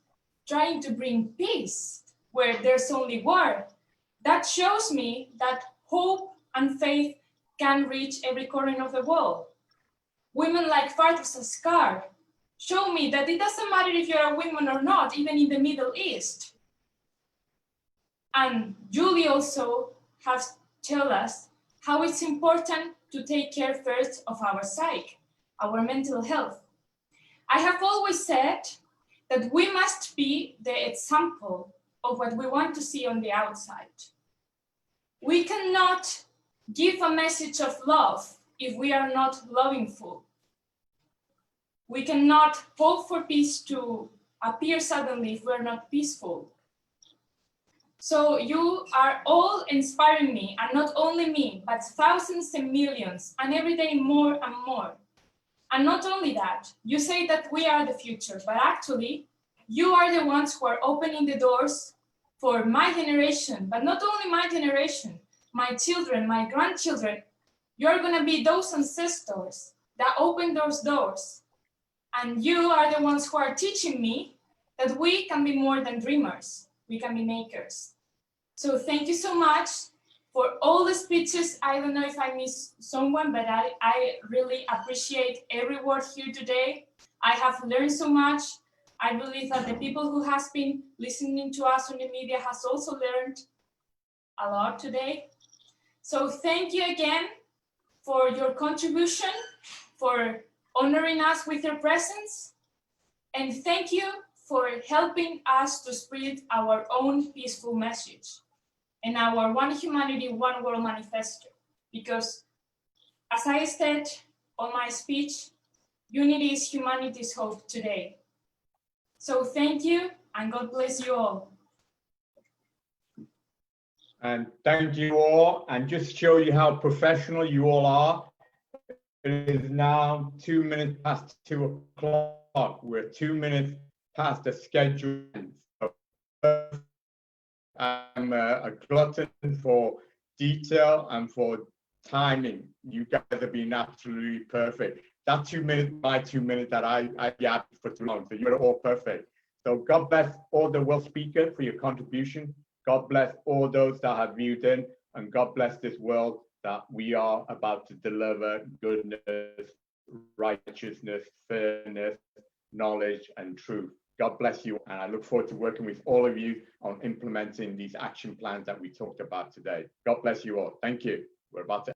trying to bring peace where there's only war. That shows me that hope and faith can reach every corner of the world. Women like Fardous and Askar show me that it doesn't matter if you're a woman or not, even in the Middle East. And Julie also has told us how it's important to take care first of our psyche, our mental health. I have always said that we must be the example of what we want to see on the outside. We cannot give a message of love if we are not lovingful. We cannot hope for peace to appear suddenly if we're not peaceful. So you are all inspiring me, and not only me, but thousands and millions, and every day more and more. And not only that, you say that we are the future, but actually, You are the ones who are opening the doors for my generation, but not only my generation, my children, my grandchildren. You're gonna be those ancestors that open those doors. And you are the ones who are teaching me that we can be more than dreamers, we can be makers. So thank you so much for all the speeches. I don't know if I missed someone, but I really appreciate every word here today. I have learned so much. I believe that the people who has been listening to us on the media has also learned a lot today. So thank you again for your contribution, for honoring us with your presence. And thank you for helping us to spread our own peaceful message and our One Humanity, One World Manifesto. Because as I said on my speech, unity is humanity's hope today. So thank you, and God bless you all. And thank you all. And just show you how professional you all are. It is now 2 minutes past 2 o'clock. We're 2 minutes past the schedule. I'm a glutton for detail and for timing. You guys have been absolutely perfect. That 2 minutes, my 2 minutes that I yapped for too long. So you're all perfect. So God bless all the world speakers for your contribution. God bless all those that have viewed in, and God bless this world that we are about to deliver goodness, righteousness, fairness, knowledge, and truth. God bless you, and I look forward to working with all of you on implementing these action plans that we talked about today. God bless you all. Thank you. We're about to